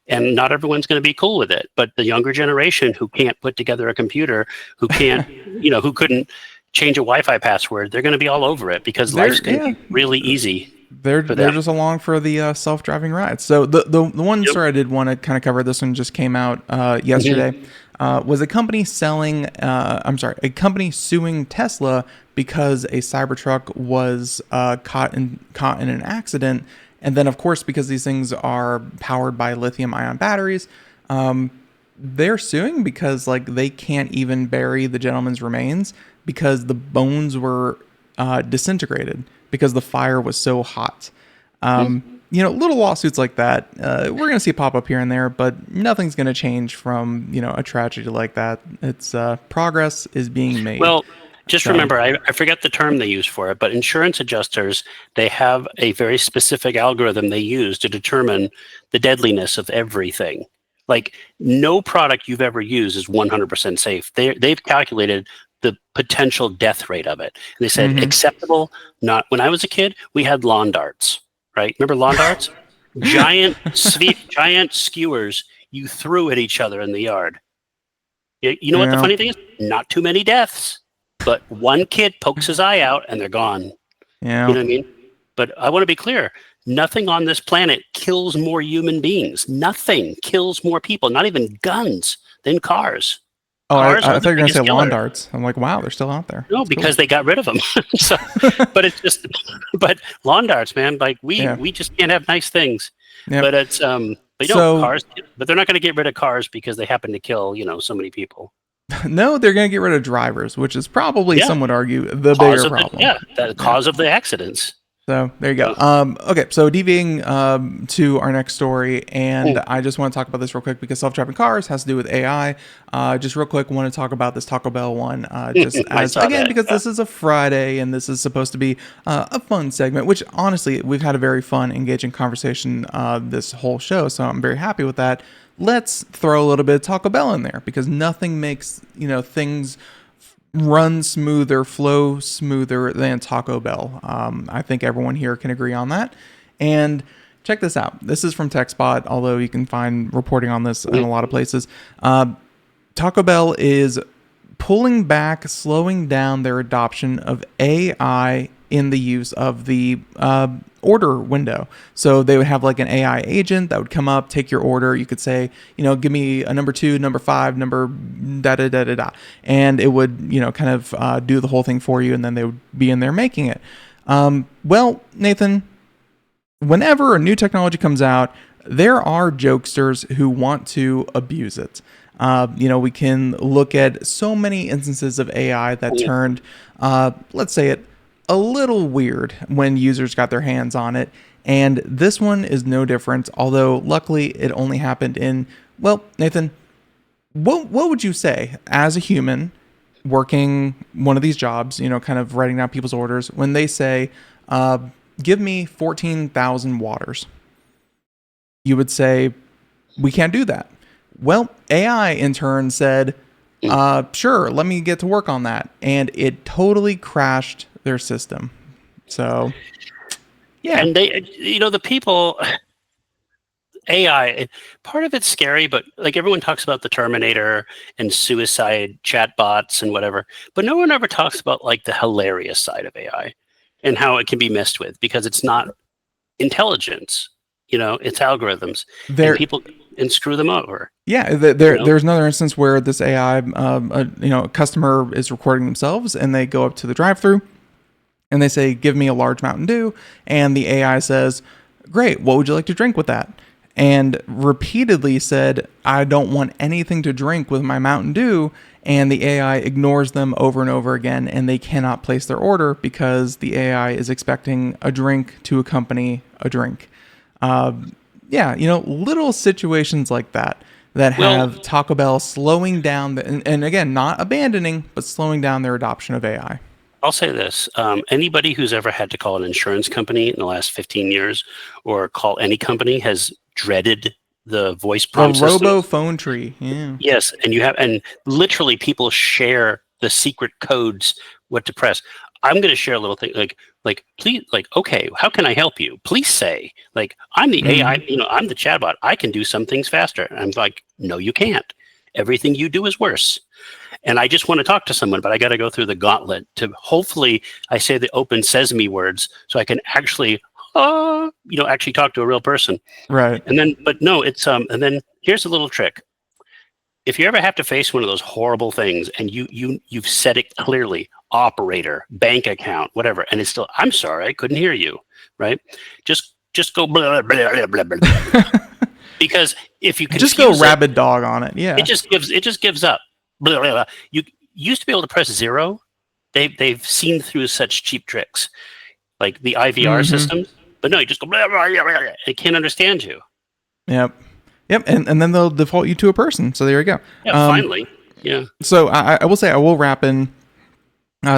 Speaker 3: and not everyone's going to be cool with it. But the younger generation who can't put together a computer, who can't, who couldn't change a Wi-Fi password, they're going to be all over it because life's going to be really easy.
Speaker 2: They're just along for the self-driving ride. So the one story I did want to kind of cover, this one just came out yesterday, was a company suing Tesla because a Cybertruck was caught in an accident. And then, of course, because these things are powered by lithium-ion batteries, they're suing because they can't even bury the gentleman's remains because the bones were disintegrated because the fire was so hot. Little lawsuits like that, we're going to see pop up here and there, but nothing's going to change from, a tragedy like that. It's progress is being made.
Speaker 3: Well, just remember, I forget the term they use for it, but insurance adjusters, they have a very specific algorithm they use to determine the deadliness of everything. No product you've ever used is 100% safe. They've calculated the potential death rate of it. And they said acceptable, not. When I was a kid, we had lawn darts, right? Remember lawn darts? Giant skewers you threw at each other in the yard. You know what the funny thing is? Not too many deaths. but one kid pokes his eye out and they're gone.
Speaker 2: Yeah.
Speaker 3: You know what I mean? But I want to be clear. Nothing on this planet kills more human beings. Nothing kills more people, not even guns, than cars.
Speaker 2: Oh, I
Speaker 3: Cars
Speaker 2: thought
Speaker 3: are
Speaker 2: you
Speaker 3: the
Speaker 2: were going to say
Speaker 3: biggest
Speaker 2: lawn
Speaker 3: killer.
Speaker 2: darts. I'm like, wow, they're still out there.
Speaker 3: No,
Speaker 2: That's
Speaker 3: because
Speaker 2: cool.
Speaker 3: they got rid of them. So, but it's just, but lawn darts, man. Like
Speaker 2: Yeah.
Speaker 3: we just can't have nice things.
Speaker 2: Yep.
Speaker 3: But it's but
Speaker 2: So-
Speaker 3: cars. But they're not going to get rid of cars because they happen to kill so many people.
Speaker 2: No, they're going to get rid of drivers, which is probably,
Speaker 3: Yeah.
Speaker 2: some would argue, the
Speaker 3: Cause
Speaker 2: bigger
Speaker 3: of
Speaker 2: problem.
Speaker 3: the cause of the accidents.
Speaker 2: So there you go. Okay, so deviating to our next story, and I just want to talk about this real quick because self-driving cars has to do with AI. Just real quick, want to talk about this Taco Bell one, just as again because this is a Friday and this is supposed to be a fun segment. Which honestly, we've had a very fun, engaging conversation this whole show, so I'm very happy with that. Let's throw a little bit of Taco Bell in there because nothing makes things run smoother, flow smoother than Taco Bell. I think everyone here can agree on that. And check this out. This is from TechSpot, although you can find reporting on this in a lot of places. Taco Bell is pulling back, slowing down their adoption of AI in the use of the order window. So they would have like an AI agent that would come up, take your order. You could say, give me a number 2, number 5, number da da da da da, and it would, kind of do the whole thing for you, and then they would be in there making it. Well, Nathan, whenever a new technology comes out, there are jokesters who want to abuse it. We can look at so many instances of AI that turned, let's say it, a little weird when users got their hands on it. And this one is no different, although luckily it only happened in, well, Nathan, what would you say as a human working one of these jobs, kind of writing down people's orders, when they say, give me 14,000 waters? You would say, we can't do that. Well, AI in turn said, sure, let me get to work on that. And it totally crashed their system. So, yeah.
Speaker 3: And they, the people, AI, part of it's scary, but like everyone talks about the Terminator and suicide chatbots and whatever, but no one ever talks about like the hilarious side of AI and how it can be messed with because it's not intelligence, it's algorithms. And people and screw them over.
Speaker 2: Yeah, there's another instance where this AI, a customer is recording themselves and they go up to the drive-thru and they say, give me a large Mountain Dew. And the AI says, great, what would you like to drink with that? And repeatedly said, I don't want anything to drink with my Mountain Dew. And the AI ignores them over and over again, and they cannot place their order because the AI is expecting a drink to accompany a drink. Little situations like that have Taco Bell slowing down, and again, not abandoning, but slowing down their adoption of AI.
Speaker 3: I'll say this. Anybody who's ever had to call an insurance company in the last 15 years or call any company has dreaded the voice prompt system.
Speaker 2: The robo phone tree. Yeah.
Speaker 3: Yes. And literally people share the secret codes, what to press. I'm going to share a little thing like, please, okay, how can I help you? Please say, I'm the AI, I'm the chatbot. I can do some things faster. And I'm like, no, you can't. Everything you do is worse. And I just want to talk to someone, but I got to go through the gauntlet to hopefully I say the open sesame words so I can actually, actually talk to a real person.
Speaker 2: Right.
Speaker 3: And then, but no, it's, and then here's a little trick. If you ever have to face one of those horrible things and you've said it clearly, operator, bank account, whatever, and it's still, I'm sorry, I couldn't hear you, right? Just go blah, blah, blah, blah, blah. Because if you
Speaker 2: just go rabid dog on it, yeah,
Speaker 3: it just gives up. Blah, blah, blah. You used to be able to press 0. They've seen through such cheap tricks, like the IVR systems. But no, you just go blah, blah, blah, blah. It can't understand you.
Speaker 2: Yep, and then they'll default you to a person. So there you go.
Speaker 3: Yeah, finally. Yeah.
Speaker 2: So I will say I will wrap in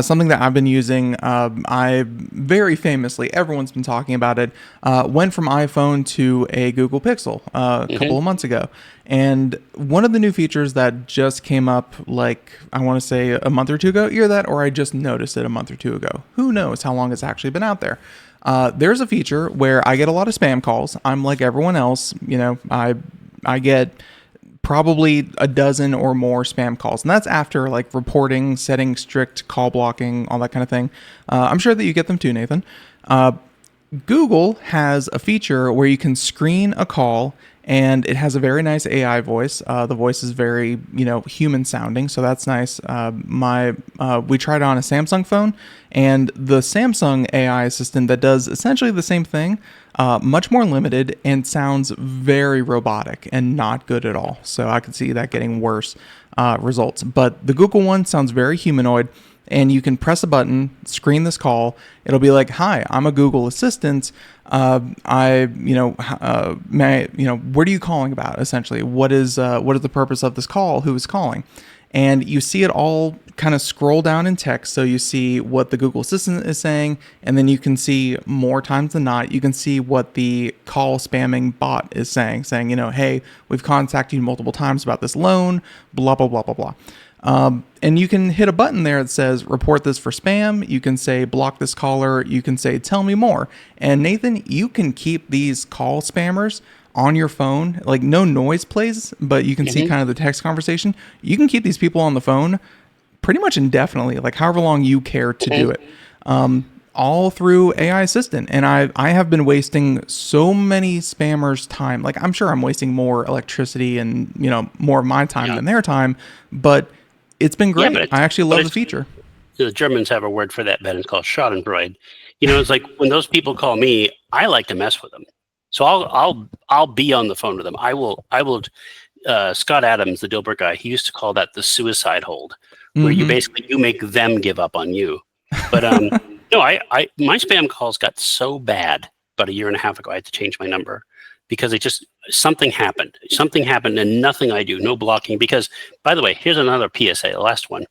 Speaker 2: something that I've been using. I very famously, everyone's been talking about it, went from iPhone to a Google Pixel a couple of months ago. And one of the new features that just came up, I want to say a month or two ago, either that or I just noticed it a month or two ago. Who knows how long it's actually been out there. There's a feature where I get a lot of spam calls. I'm like everyone else, I get probably a dozen or more spam calls. And that's after like reporting, setting strict call blocking, all that kind of thing. I'm sure that you get them too, Nathan. Google has a feature where you can screen a call, and it has a very nice AI voice. The voice is very, human sounding, so that's nice. We tried it on a Samsung phone, and the Samsung AI assistant that does essentially the same thing, much more limited, and sounds very robotic and not good at all. So I could see that getting worse results. But the Google one sounds very humanoid. And you can press a button, screen this call. It'll be like, "Hi, I'm a Google Assistant. What are you calling about? Essentially, what is the purpose of this call? Who is calling?" And you see it all kind of scroll down in text. So you see what the Google Assistant is saying, and then you can see more times than not, you can see what the call spamming bot is saying, "Hey, we've contacted you multiple times about this loan, blah blah blah blah blah." And you can hit a button there that says report this for spam. You can say block this caller. You can say tell me more. And Nathan, you can keep these call spammers on your phone. Like no noise plays, but you can see kind of the text conversation. You can keep these people on the phone pretty much indefinitely, like however long you care to do it. All through AI Assistant. And I have been wasting so many spammers' time. Like I'm sure I'm wasting more electricity and, more of my time than their time, but it's been great. I actually love the feature.
Speaker 3: The Germans have a word for that, Ben. It's called Schadenfreude. It's like when those people call me, I like to mess with them. So I'll be on the phone with them. I will. Scott Adams, the Dilbert guy, he used to call that the suicide hold, where you make them give up on you. But no, my spam calls got so bad about a year and a half ago. I had to change my number because something happened. Something happened, and nothing I do, no blocking. Because, by the way, here's another PSA, the last one.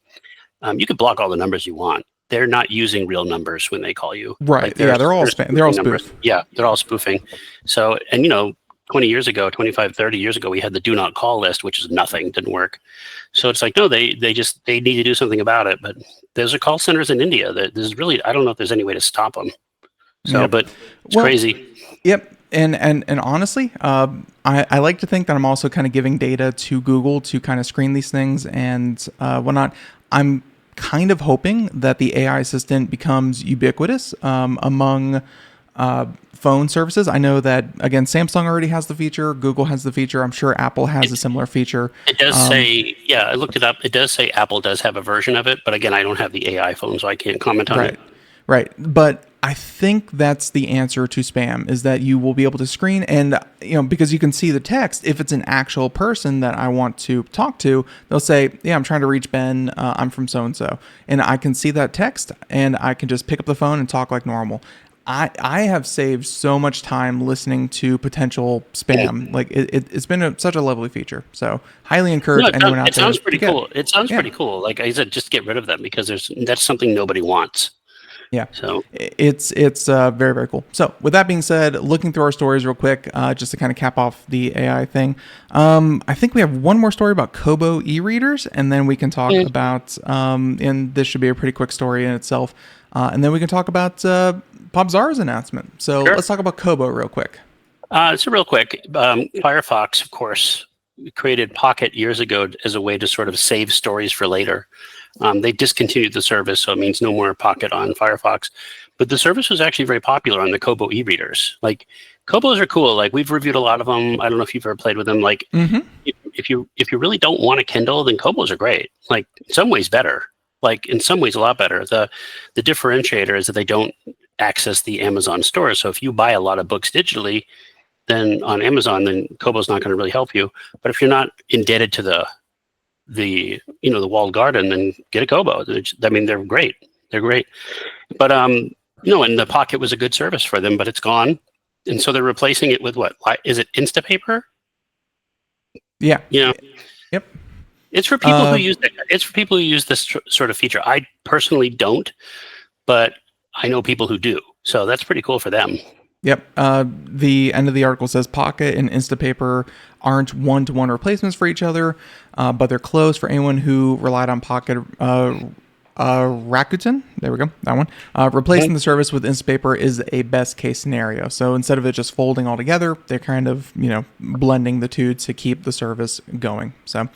Speaker 3: You can block all the numbers you want. They're not using real numbers when they call you.
Speaker 2: Right? Like they're all spam. They're all spoofing.
Speaker 3: Yeah, they're all spoofing. So, and 20 years ago, 25, 30 years ago, we had the do not call list, which is nothing, didn't work. So it's like, no, they need to do something about it. But there's call centers in India that there's really, I don't know if there's any way to stop them. So, but it's crazy.
Speaker 2: Yep. And honestly, I like to think that I'm also kind of giving data to Google to kind of screen these things and whatnot. I'm kind of hoping that the AI assistant becomes ubiquitous among phone services. I know that, again, Samsung already has the feature. Google has the feature. I'm sure Apple has a similar feature.
Speaker 3: It does say, I looked it up. It does say Apple does have a version of it. But again, I don't have the AI phone, so I can't comment on it.
Speaker 2: Right. But I think that's the answer to spam, is that you will be able to screen and, because you can see the text. If it's an actual person that I want to talk to, they'll say, "Yeah, I'm trying to reach Ben. I'm from so-and-so." And I can see that text and I can just pick up the phone and talk like normal. I have saved so much time listening to potential spam. Like it's been such a lovely feature. So highly encourage anyone out there.
Speaker 3: It sounds pretty cool. It sounds pretty cool. Like I said, just get rid of them because that's something nobody wants.
Speaker 2: Yeah.
Speaker 3: So
Speaker 2: it's very, very cool. So with that being said, looking through our stories real quick, just to kind of cap off the AI thing. I think we have one more story about Kobo e-readers, and then we can talk about, and this should be a pretty quick story in itself. And then we can talk about Popzara's announcement. So let's talk about Kobo real quick.
Speaker 3: So real quick, Firefox, of course, created Pocket years ago as a way to sort of save stories for later. They discontinued the service, so it means no more Pocket on Firefox. But the service was actually very popular on the Kobo e-readers. Like, Kobos are cool. Like, we've reviewed a lot of them. I don't know if you've ever played with them. Like, if you really don't want a Kindle, then Kobos are great. Like, in some ways better. Like, in some ways a lot better. The differentiator is that they don't access the Amazon store. So if you buy a lot of books digitally, then on Amazon, then Kobo's not going to really help you. But if you're not indebted to the walled garden, then get a Kobo. I mean, they're great. They're great. But and the Pocket was a good service for them, but it's gone. And so they're replacing it with what? Is it Instapaper?
Speaker 2: Yeah.
Speaker 3: Yep. It's for people who use that. It's for people who use this sort of feature. I personally don't, but I know people who do. So that's pretty cool for them.
Speaker 2: Yep. The end of the article says Pocket and Instapaper aren't one-to-one replacements for each other, but they're close for anyone who relied on Pocket Rakuten, there we go, that one. Replacing the service with Instapaper is a best case scenario. So instead of it just folding all together, they're kind of, blending the two to keep the service going. So,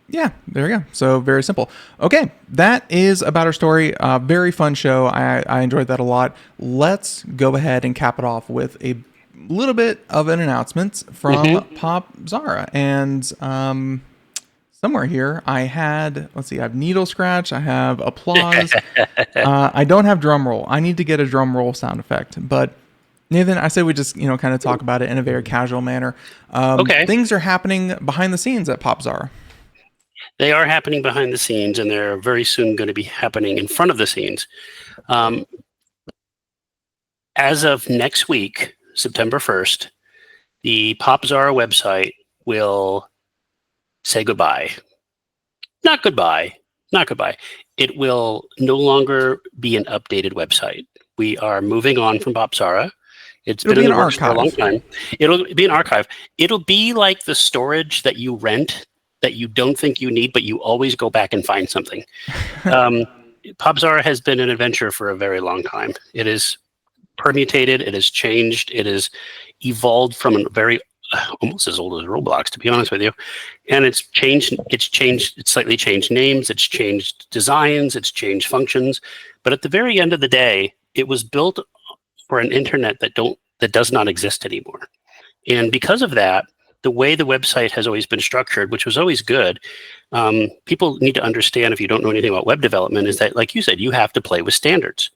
Speaker 2: yeah, there you go. So very simple. Okay, that is about our story. Very fun show. I enjoyed that a lot. Let's go ahead and cap it off with a little bit of an announcement from Popzara. And somewhere here, I have needle scratch, I have applause. I don't have drum roll. I need to get a drum roll sound effect. But Nathan, I say we just, kind of talk about it in a very casual manner.
Speaker 3: Okay.
Speaker 2: Things are happening behind the scenes at Popzara.
Speaker 3: They are happening behind the scenes, and they're very soon going to be happening in front of the scenes. As of next week, September 1st, the Popzara website will say goodbye. Not goodbye. It will no longer be an updated website. We are moving on from Popzara. It'll been in the works for a long time. It'll be an archive. It'll be like the storage that you rent that you don't think you need, but you always go back and find something. Popzara has been an adventure for a very long time. It is permutated. It has changed. It has evolved from a very almost as old as Roblox, to be honest with you. And it's changed. It's slightly changed names. It's changed designs. It's changed functions. But at the very end of the day, it was built for an internet that does not exist anymore. And because of that, the way the website has always been structured, which was always good, people need to understand, if you don't know anything about web development, is that, like you said, you have to play with standards.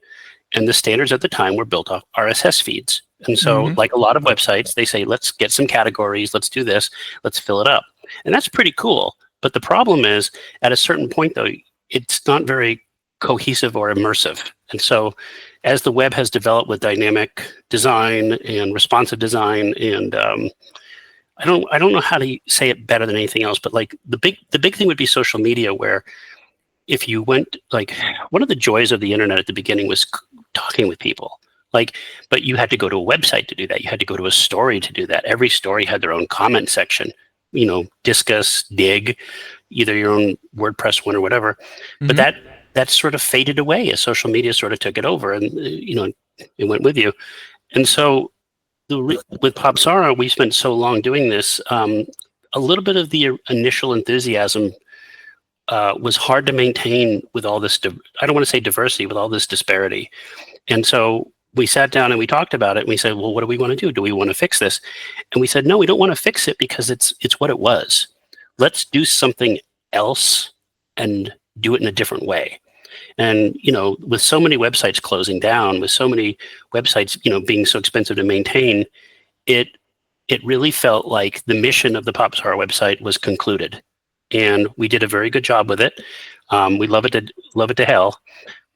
Speaker 3: And the standards at the time were built off RSS feeds. And so, like a lot of websites, they say, let's get some categories, let's do this, let's fill it up. And that's pretty cool. But the problem is, at a certain point, though, it's not very cohesive or immersive. And so, as the web has developed with dynamic design and responsive design, and I don't know how to say it better than anything else, but like the big thing would be social media, where if you went, like, one of the joys of the internet at the beginning was talking with people. But you had to go to a website to do that. You had to go to a story to do that. Every story had their own comment section, discuss, dig, either your own WordPress one or whatever. But that sort of faded away as social media sort of took it over, and it went with you. And so with Popzara, we spent so long doing this. A little bit of the initial enthusiasm was hard to maintain with all this. I don't want to say diversity, with all this disparity. And so we sat down and we talked about it, and we said, well, what do we want to do? Do we want to fix this? And we said, no, we don't want to fix it, because it's what it was. Let's do something else and do it in a different way. And, with so many websites closing down, with so many websites, being so expensive to maintain, it really felt like the mission of the Popzara website was concluded. And we did a very good job with it. We love it to hell,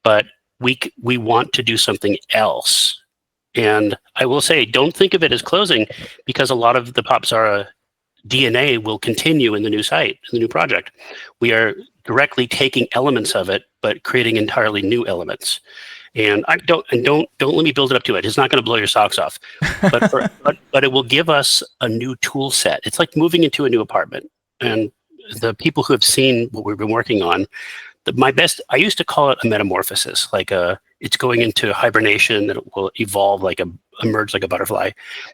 Speaker 3: but we want to do something else. And I will say, don't think of it as closing, because a lot of the Popzara DNA will continue in the new site, in the new project. We are directly taking elements of it, but creating entirely new elements. And don't let me build it up to it. It's not going to blow your socks off, but it will give us a new tool set. It's like moving into a new apartment. And the people who have seen what we've been working on, I used to call it a metamorphosis, like it's going into hibernation, that it will evolve, emerge like a butterfly.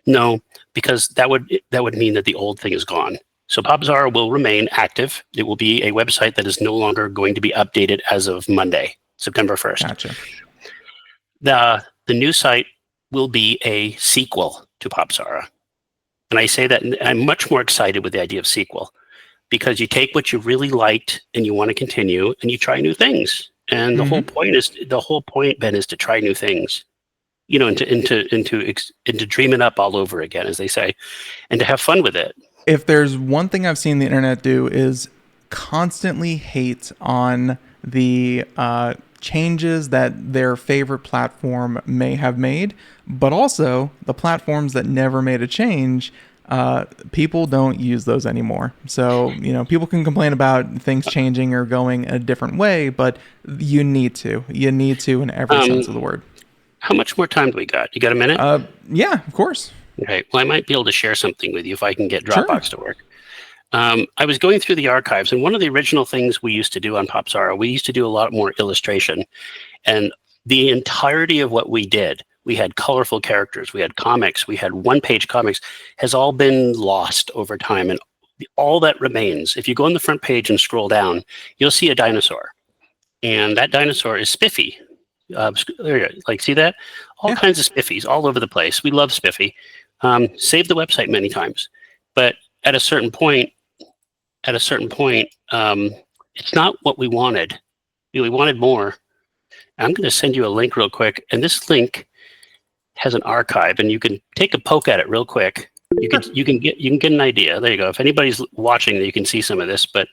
Speaker 3: No, because that would mean that the old thing is gone. So Popzara will remain active. It will be a website that is no longer going to be updated as of Monday, September 1st.
Speaker 2: Gotcha.
Speaker 3: The new site will be a sequel to Popzara. And I say that, and I'm much more excited with the idea of sequel, because you take what you really liked and you want to continue, and you try new things. And the whole point, Ben, is to try new things, and to dream it up all over again, as they say, and to have fun with it.
Speaker 2: If there's one thing I've seen the internet do, is constantly hate on the changes that their favorite platform may have made, but also the platforms that never made a change. People don't use those anymore. So, people can complain about things changing or going a different way, but you need to in every sense of the word.
Speaker 3: How much more time do we got? You got a minute?
Speaker 2: Yeah, of course.
Speaker 3: Okay. Well, I might be able to share something with you if I can get Dropbox to work. I was going through the archives, and one of the original things we used to do on Popzara, we used to do a lot more illustration. And the entirety of what we did, we had colorful characters, we had comics, we had one-page comics, has all been lost over time. And all that remains, if you go on the front page and scroll down, you'll see a dinosaur. And that dinosaur is Spiffy. There you go. Like, see that? All kinds of Spiffies all over the place. We love Spiffy. Saved the website many times. But at a certain point, it's not what we wanted. We wanted more. I'm going to send you a link real quick, and this link has an archive, and you can take a poke at it real quick. You can get an idea. There you go. If anybody's watching, you can see some of this. But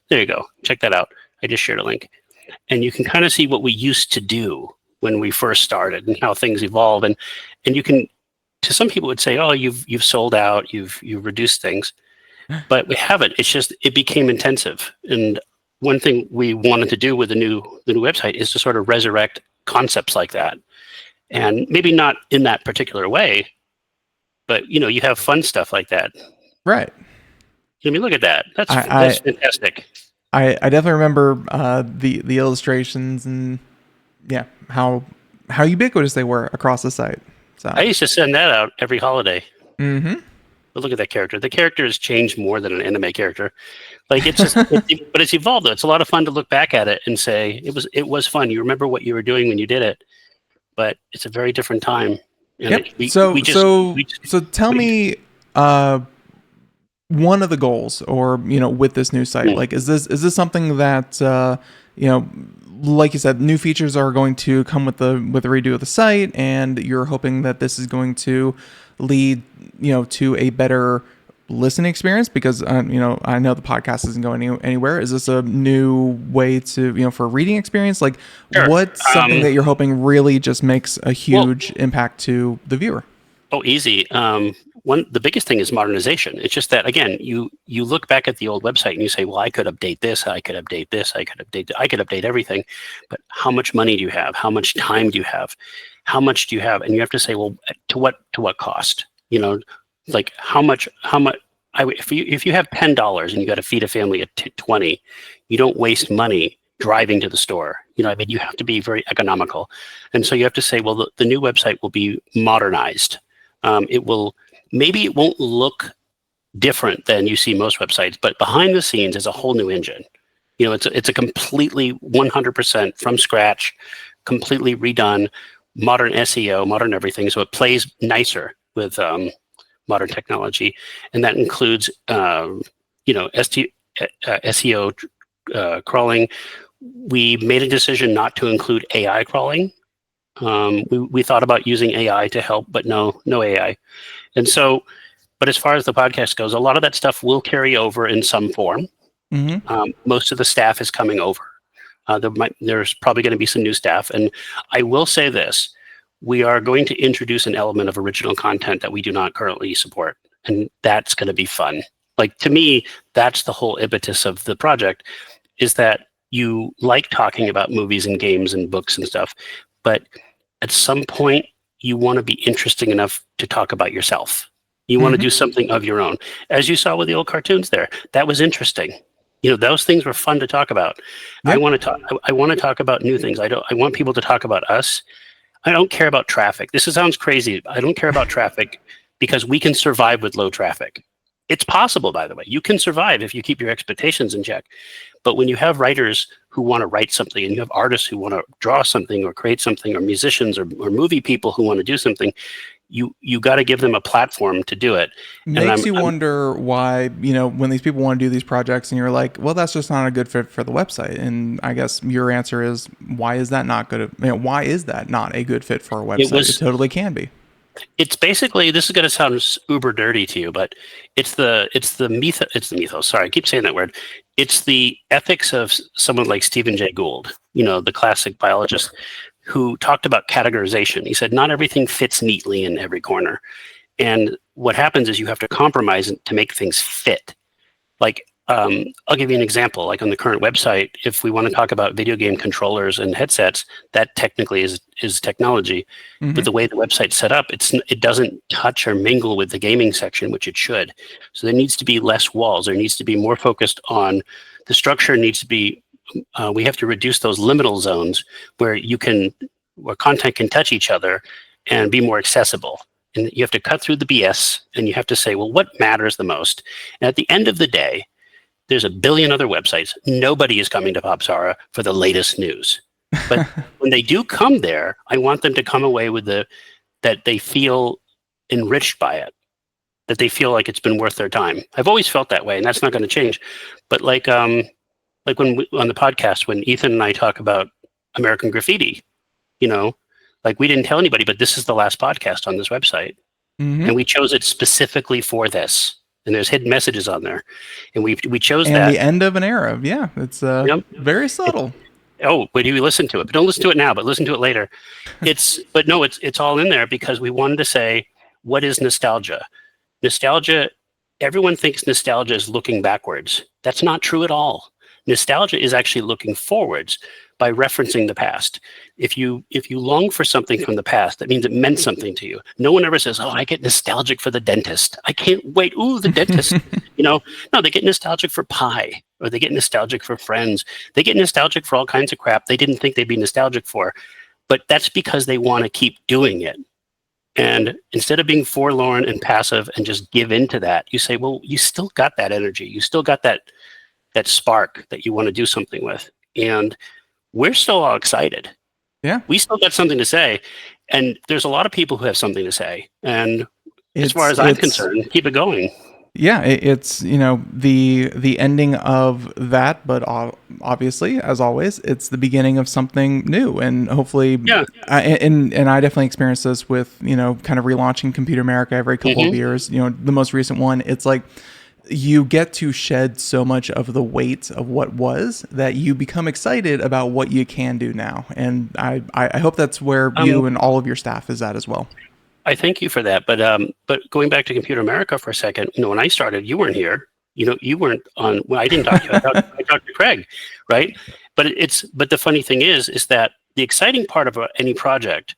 Speaker 3: there you go. Check that out. I just shared a link, and you can kind of see what we used to do when we first started and how things evolve. And you can, to some people would say, oh, you've sold out, you've reduced things. But we haven't. It's just it became intensive. And one thing we wanted to do with the new website is to sort of resurrect concepts like that, and maybe not in that particular way, but you have fun stuff like that.
Speaker 2: Right.
Speaker 3: I mean, look at that. That's fantastic.
Speaker 2: I definitely remember the illustrations and how ubiquitous they were across the site. So
Speaker 3: I used to send that out every holiday.
Speaker 2: Mm-hmm.
Speaker 3: But look at that character. The character has changed more than an anime character. Like it's just, but it's evolved though. It's a lot of fun to look back at it and say it was fun. You remember what you were doing when you did it, but it's a very different time. And
Speaker 2: yep. So tell me, one of the goals, or with this new site, like is this something that like you said, new features are going to come with the redo of the site, and you're hoping that this is going to lead to a better listening experience, because I know the podcast isn't going anywhere. Is this a new way to for a reading experience? Like, sure. What's something that you're hoping really just makes a huge impact to the viewer?
Speaker 3: Oh, easy. The biggest thing is modernization. It's just that, again, you look back at the old website and you say, well, I could update this, I could update this, I could update everything. But how much money do you have? How much time do you have? How much do you have? And you have to say, well, to what cost? Like how much? If you have $10 and you got to feed a family of 20, you don't waste money driving to the store. You have to be very economical. And so you have to say, well, the new website will be modernized. It won't look different than you see most websites, but behind the scenes is a whole new engine. It's a completely 100% from scratch, completely redone, modern SEO, modern everything. So it plays nicer with modern technology, and that includes SEO crawling. We made a decision not to include AI crawling. We thought about using AI to help, but no AI. And so, but as far as the podcast goes, a lot of that stuff will carry over in some form. Mm-hmm. Most of the staff is coming over. There's probably going to be some new staff. And I will say this, we are going to introduce an element of original content that we do not currently support. And that's going to be fun. Like, to me, that's the whole impetus of the project, is that you like talking about movies and games and books and stuff, but at some point you want to be interesting enough to talk about yourself. You want to do something of your own. As you saw with the old cartoons there, that was interesting. Those things were fun to talk about. Yep. I want to talk about new things. I want people to talk about us. I don't care about traffic. This sounds crazy. I don't care about traffic because we can survive with low traffic. It's possible, by the way. You can survive if you keep your expectations in check. But when you have writers who want to write something, and you have artists who want to draw something or create something, or musicians or movie people who want to do something, you got to give them a platform to do it.
Speaker 2: Makes you wonder why, when these people want to do these projects and you're like, well, that's just not a good fit for the website. And I guess your answer is, why is that not good? Why is that not a good fit for a website? It totally can be.
Speaker 3: It's basically, this is going to sound uber dirty to you, but it's the mythos. Sorry, I keep saying that word. It's the ethics of someone like Stephen Jay Gould, the classic biologist, who talked about categorization. He said, not everything fits neatly in every corner. And what happens is you have to compromise to make things fit. Like, I'll give you an example. Like on the current website, if we want to talk about video game controllers and headsets, that technically is technology. But the way the website's set up, it doesn't touch or mingle with the gaming section, which it should. So there needs to be less walls. There needs to be more focused on the structure. Needs to be we have to reduce those liminal zones where content can touch each other and be more accessible. And you have to cut through the BS, and you have to say, well, what matters the most? And at the end of the day, there's a billion other websites. Nobody is coming to Popzara for the latest news. But when they do come there, I want them to come away with that they feel enriched by it, that they feel like it's been worth their time. I've always felt that way, and that's not going to change. But like when on the podcast, when Ethan and I talk about American graffiti, like we didn't tell anybody, but this is the last podcast on this website. And we chose it specifically for this. And there's hidden messages on there. And we chose that.
Speaker 2: And the end of an era. Yeah, it's very subtle.
Speaker 3: But you listen to it. But don't listen to it now, but listen to it later. It's all in there because we wanted to say, what is nostalgia? Nostalgia, everyone thinks nostalgia is looking backwards. That's not true at all. Nostalgia is actually looking forwards by referencing the past. If you long for something from the past, that means it meant something to you. No one ever says, "Oh, I get nostalgic for the dentist. I can't wait. Ooh, the dentist." No, they get nostalgic for pie, or they get nostalgic for friends. They get nostalgic for all kinds of crap they didn't think they'd be nostalgic for. But that's because they want to keep doing it. And instead of being forlorn and passive and just give into that, you say, well, you still got that energy. You still got that spark that you want to do something with. And we're still all excited.
Speaker 2: Yeah.
Speaker 3: We still got something to say. And there's a lot of people who have something to say. And as far as I'm concerned, keep it going.
Speaker 2: Yeah, it's the ending of that, but obviously, as always, it's the beginning of something new, and hopefully, and I definitely experience this with kind of relaunching Computer America every couple of years. The most recent one, it's like you get to shed so much of the weight of what was that you become excited about what you can do now, and I hope that's where you and all of your staff is at as well.
Speaker 3: I thank you for that, but going back to Computer America for a second, when I started, you weren't here. You weren't on. Well, I didn't talk to you. I talked to Craig, right? But the funny thing is that the exciting part of any project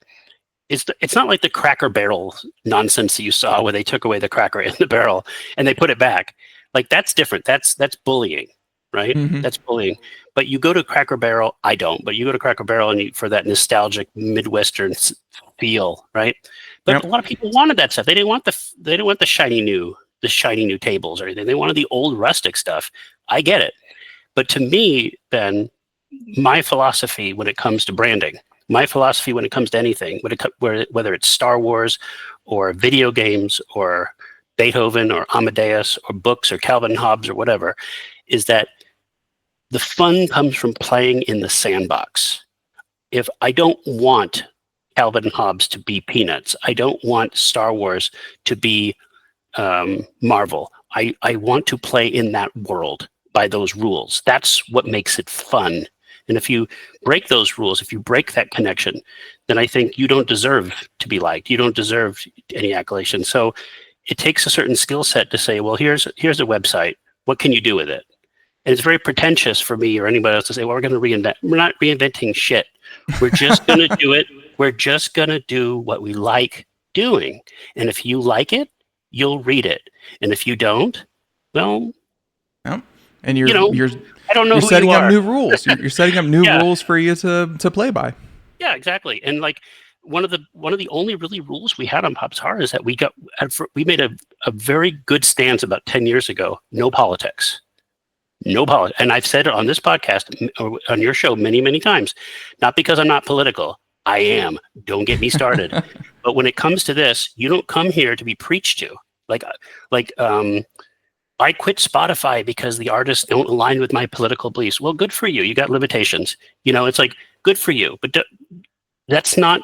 Speaker 3: is it's not like the Cracker Barrel nonsense that you saw where they took away the cracker in the barrel and they put it back. Like that's different. That's bullying, right? That's bullying. But you go to Cracker Barrel. I don't. But you go to Cracker Barrel and for that nostalgic Midwestern feel, right? But a lot of people wanted that stuff. They didn't want the shiny new tables or anything. They wanted the old rustic stuff. I get it. But to me, Ben, my philosophy when it comes to branding, my philosophy when it comes to anything, whether it's Star Wars or video games or Beethoven or Amadeus or books or Calvin Hobbes or whatever, is that the fun comes from playing in the sandbox. If I don't want Calvin Hobbes to be Peanuts, I don't want Star Wars to be Marvel. I want to play in that world by those rules. That's what makes it fun. And if you break those rules, if you break that connection, then I think you don't deserve to be liked. You don't deserve any accolation. So it takes a certain skill set to say, well, here's a website. What can you do with it? And it's very pretentious for me or anybody else to say, well, we're going to reinvent. We're not reinventing shit. We're just going to do it. We're just going to do what we like doing. And if you like it, you'll read it. And if you don't, well,
Speaker 2: and you're
Speaker 3: I don't know
Speaker 2: you're
Speaker 3: who
Speaker 2: setting
Speaker 3: you
Speaker 2: up
Speaker 3: are.
Speaker 2: new rules. You're setting up new rules for you to play by.
Speaker 3: Yeah, exactly. And like one of the only really rules we had on Popzara is that we made a very good stance about 10 years ago. No politics. No politics. And I've said it on this podcast or on your show many, many times. Not because I'm not political. I am. Don't get me started. But when it comes to this, you don't come here to be preached to. Like I quit Spotify because the artists don't align with my political beliefs. Well, good for you. You got limitations. It's like, good for you. But that's not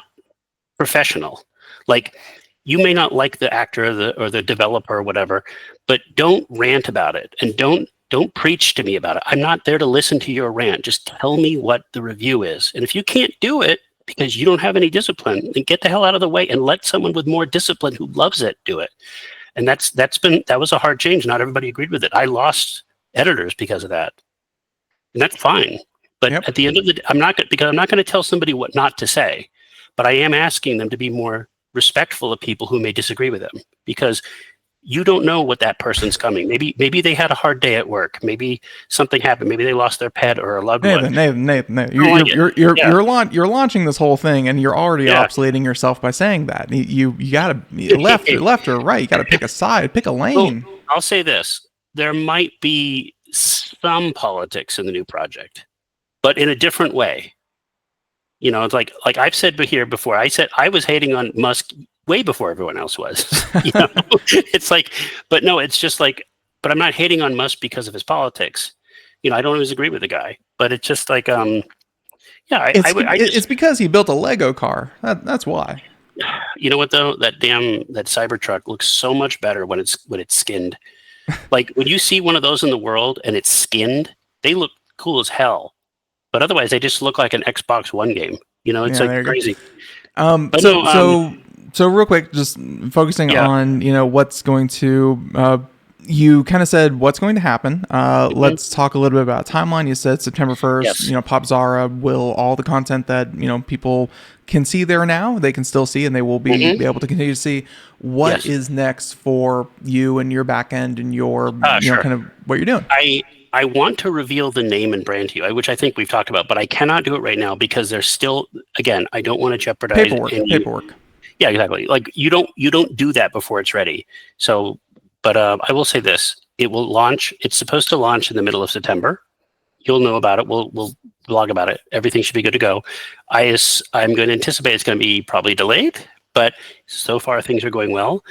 Speaker 3: professional. Like, you may not like the actor or the developer or whatever, but don't rant about it. And don't preach to me about it. I'm not there to listen to your rant. Just tell me what the review is. And if you can't do it because you don't have any discipline, then get the hell out of the way and let someone with more discipline who loves it do it. And that was a hard change. Not everybody agreed with it. I lost editors because of that, and that's fine. But at the end of the day, I'm not going to tell somebody what not to say, but I am asking them to be more respectful of people who may disagree with them, because you don't know what that person's coming. Maybe they had a hard day at work. Maybe something happened. Maybe they lost their pet or a loved one.
Speaker 2: Nathan. You're launching this whole thing, and you're already obsoleting yourself by saying that. You gotta left or right. You gotta pick a side, pick a lane.
Speaker 3: Well, I'll say this: there might be some politics in the new project, but in a different way. It's like I've said here before. I said I was hating on Musk way before everyone else was. It's like, but no, it's just like, but I'm not hating on Musk because of his politics. I don't always agree with the guy, but it's just like,
Speaker 2: it's because he built a Lego car. That's why.
Speaker 3: You know what though? That Cybertruck looks so much better when it's skinned. Like when you see one of those in the world and it's skinned, they look cool as hell. But otherwise, they just look like an Xbox One game. It's like crazy.
Speaker 2: So real quick, just focusing on, what's going to, you kind of said what's going to happen. Let's talk a little bit about timeline. You said September 1st,
Speaker 3: yes.
Speaker 2: Popzara will, all the content that, people can see there now, they can still see, and they will be able to continue to see. What is next for you and your back end and your, kind of what you're doing?
Speaker 3: I want to reveal the name and brand to you, which I think we've talked about, but I cannot do it right now because there's still, again, I don't want to jeopardize
Speaker 2: paperwork.
Speaker 3: Yeah, exactly. Like you don't do that before it's ready. So, but I will say this: it will launch. It's supposed to launch in the middle of September. You'll know about it. We'll blog about it. Everything should be good to go. I'm going to anticipate it's going to be probably delayed, but so far things are going well.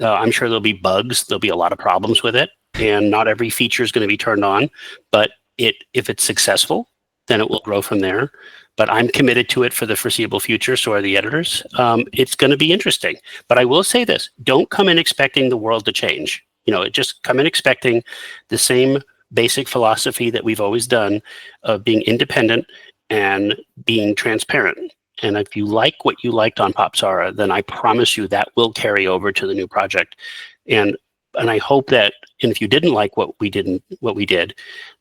Speaker 3: I'm sure there'll be bugs. There'll be a lot of problems with it, and not every feature is going to be turned on. But if it's successful, then it will grow from there. But I'm committed to it for the foreseeable future. So are the editors. It's going to be interesting. But I will say this: don't come in expecting the world to change. Just come in expecting the same basic philosophy that we've always done of being independent and being transparent. And if you like what you liked on Popzara, then I promise you that will carry over to the new project. And I hope that, and if you didn't like what we did,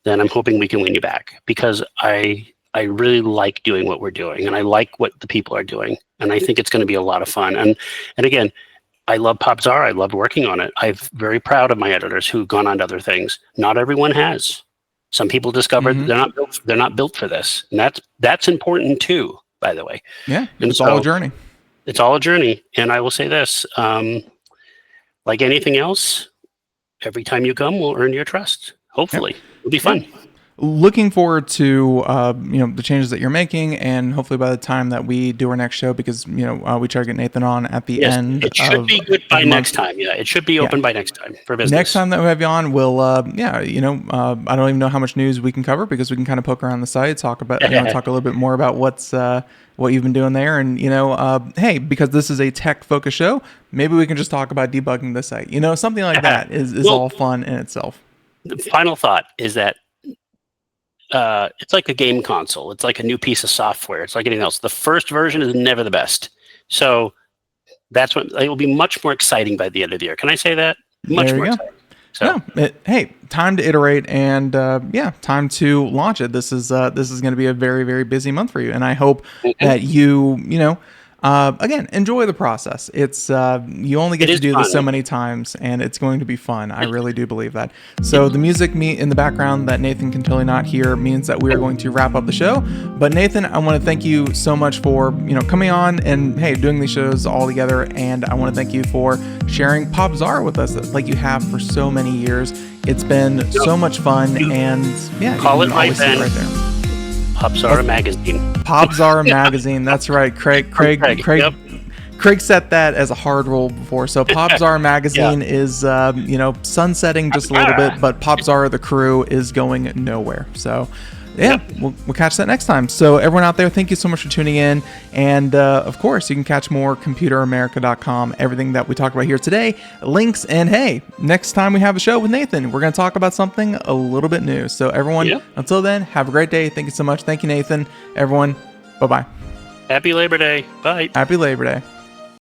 Speaker 3: then I'm hoping we can win you back, because I really like doing what we're doing, and I like what the people are doing, and I think it's going to be a lot of fun. And again, I love Popzara. I loved working on it. I'm very proud of my editors who've gone on to other things. Not everyone has. Some people discovered they're not built for this, and that's important too, by the way.
Speaker 2: Yeah, it's all a journey.
Speaker 3: It's all a journey, and I will say this: like anything else, every time you come, we'll earn your trust. Hopefully, it'll be fun. Yeah.
Speaker 2: Looking forward to the changes that you're making, and hopefully by the time that we do our next show, because we try to get Nathan on at the end.
Speaker 3: It should be good by next time. Yeah, it should be open by next time for business.
Speaker 2: Next time that we have you on, we'll I don't even know how much news we can cover, because we can kind of poke around the site, talk about talk a little bit more about what you've been doing there, and hey, because this is a tech focused show, maybe we can just talk about debugging the site. Something like that is all fun in itself.
Speaker 3: The final thought is that. It's like a game console. It's like a new piece of software. It's like anything else. The first version is never the best. So that's what it will be much more exciting by the end of the year. Can I say that? Much more exciting. So
Speaker 2: hey, time to iterate and time to launch it. This is going to be a very, very busy month for you, and I hope that you again, enjoy the process. It's you only get to do this so many times, and it's going to be fun. I really do believe that. So the music in the background that Nathan can totally not hear means that we are going to wrap up the show. But Nathan, I want to thank you so much for coming on and doing these shows all together. And I want to thank you for sharing Popzara with us like you have for so many years. It's been so much fun, and
Speaker 3: call it my pen. Right there. Popzara Magazine.
Speaker 2: Popzara Magazine. That's right. Craig set that as a hard rule before. So Popzara Magazine is, sunsetting just a little bit, but Popzara, the crew, is going nowhere. So we'll catch that next time. So everyone out there, thank you so much for tuning in. And of course, you can catch more computeramerica.com, everything that we talked about here today, links. And hey, next time we have a show with Nathan, we're going to talk about something a little bit new. So everyone, until then, have a great day. Thank you so much. Thank you, Nathan. Everyone, bye-bye.
Speaker 3: Happy Labor Day. Bye.
Speaker 2: Happy Labor Day.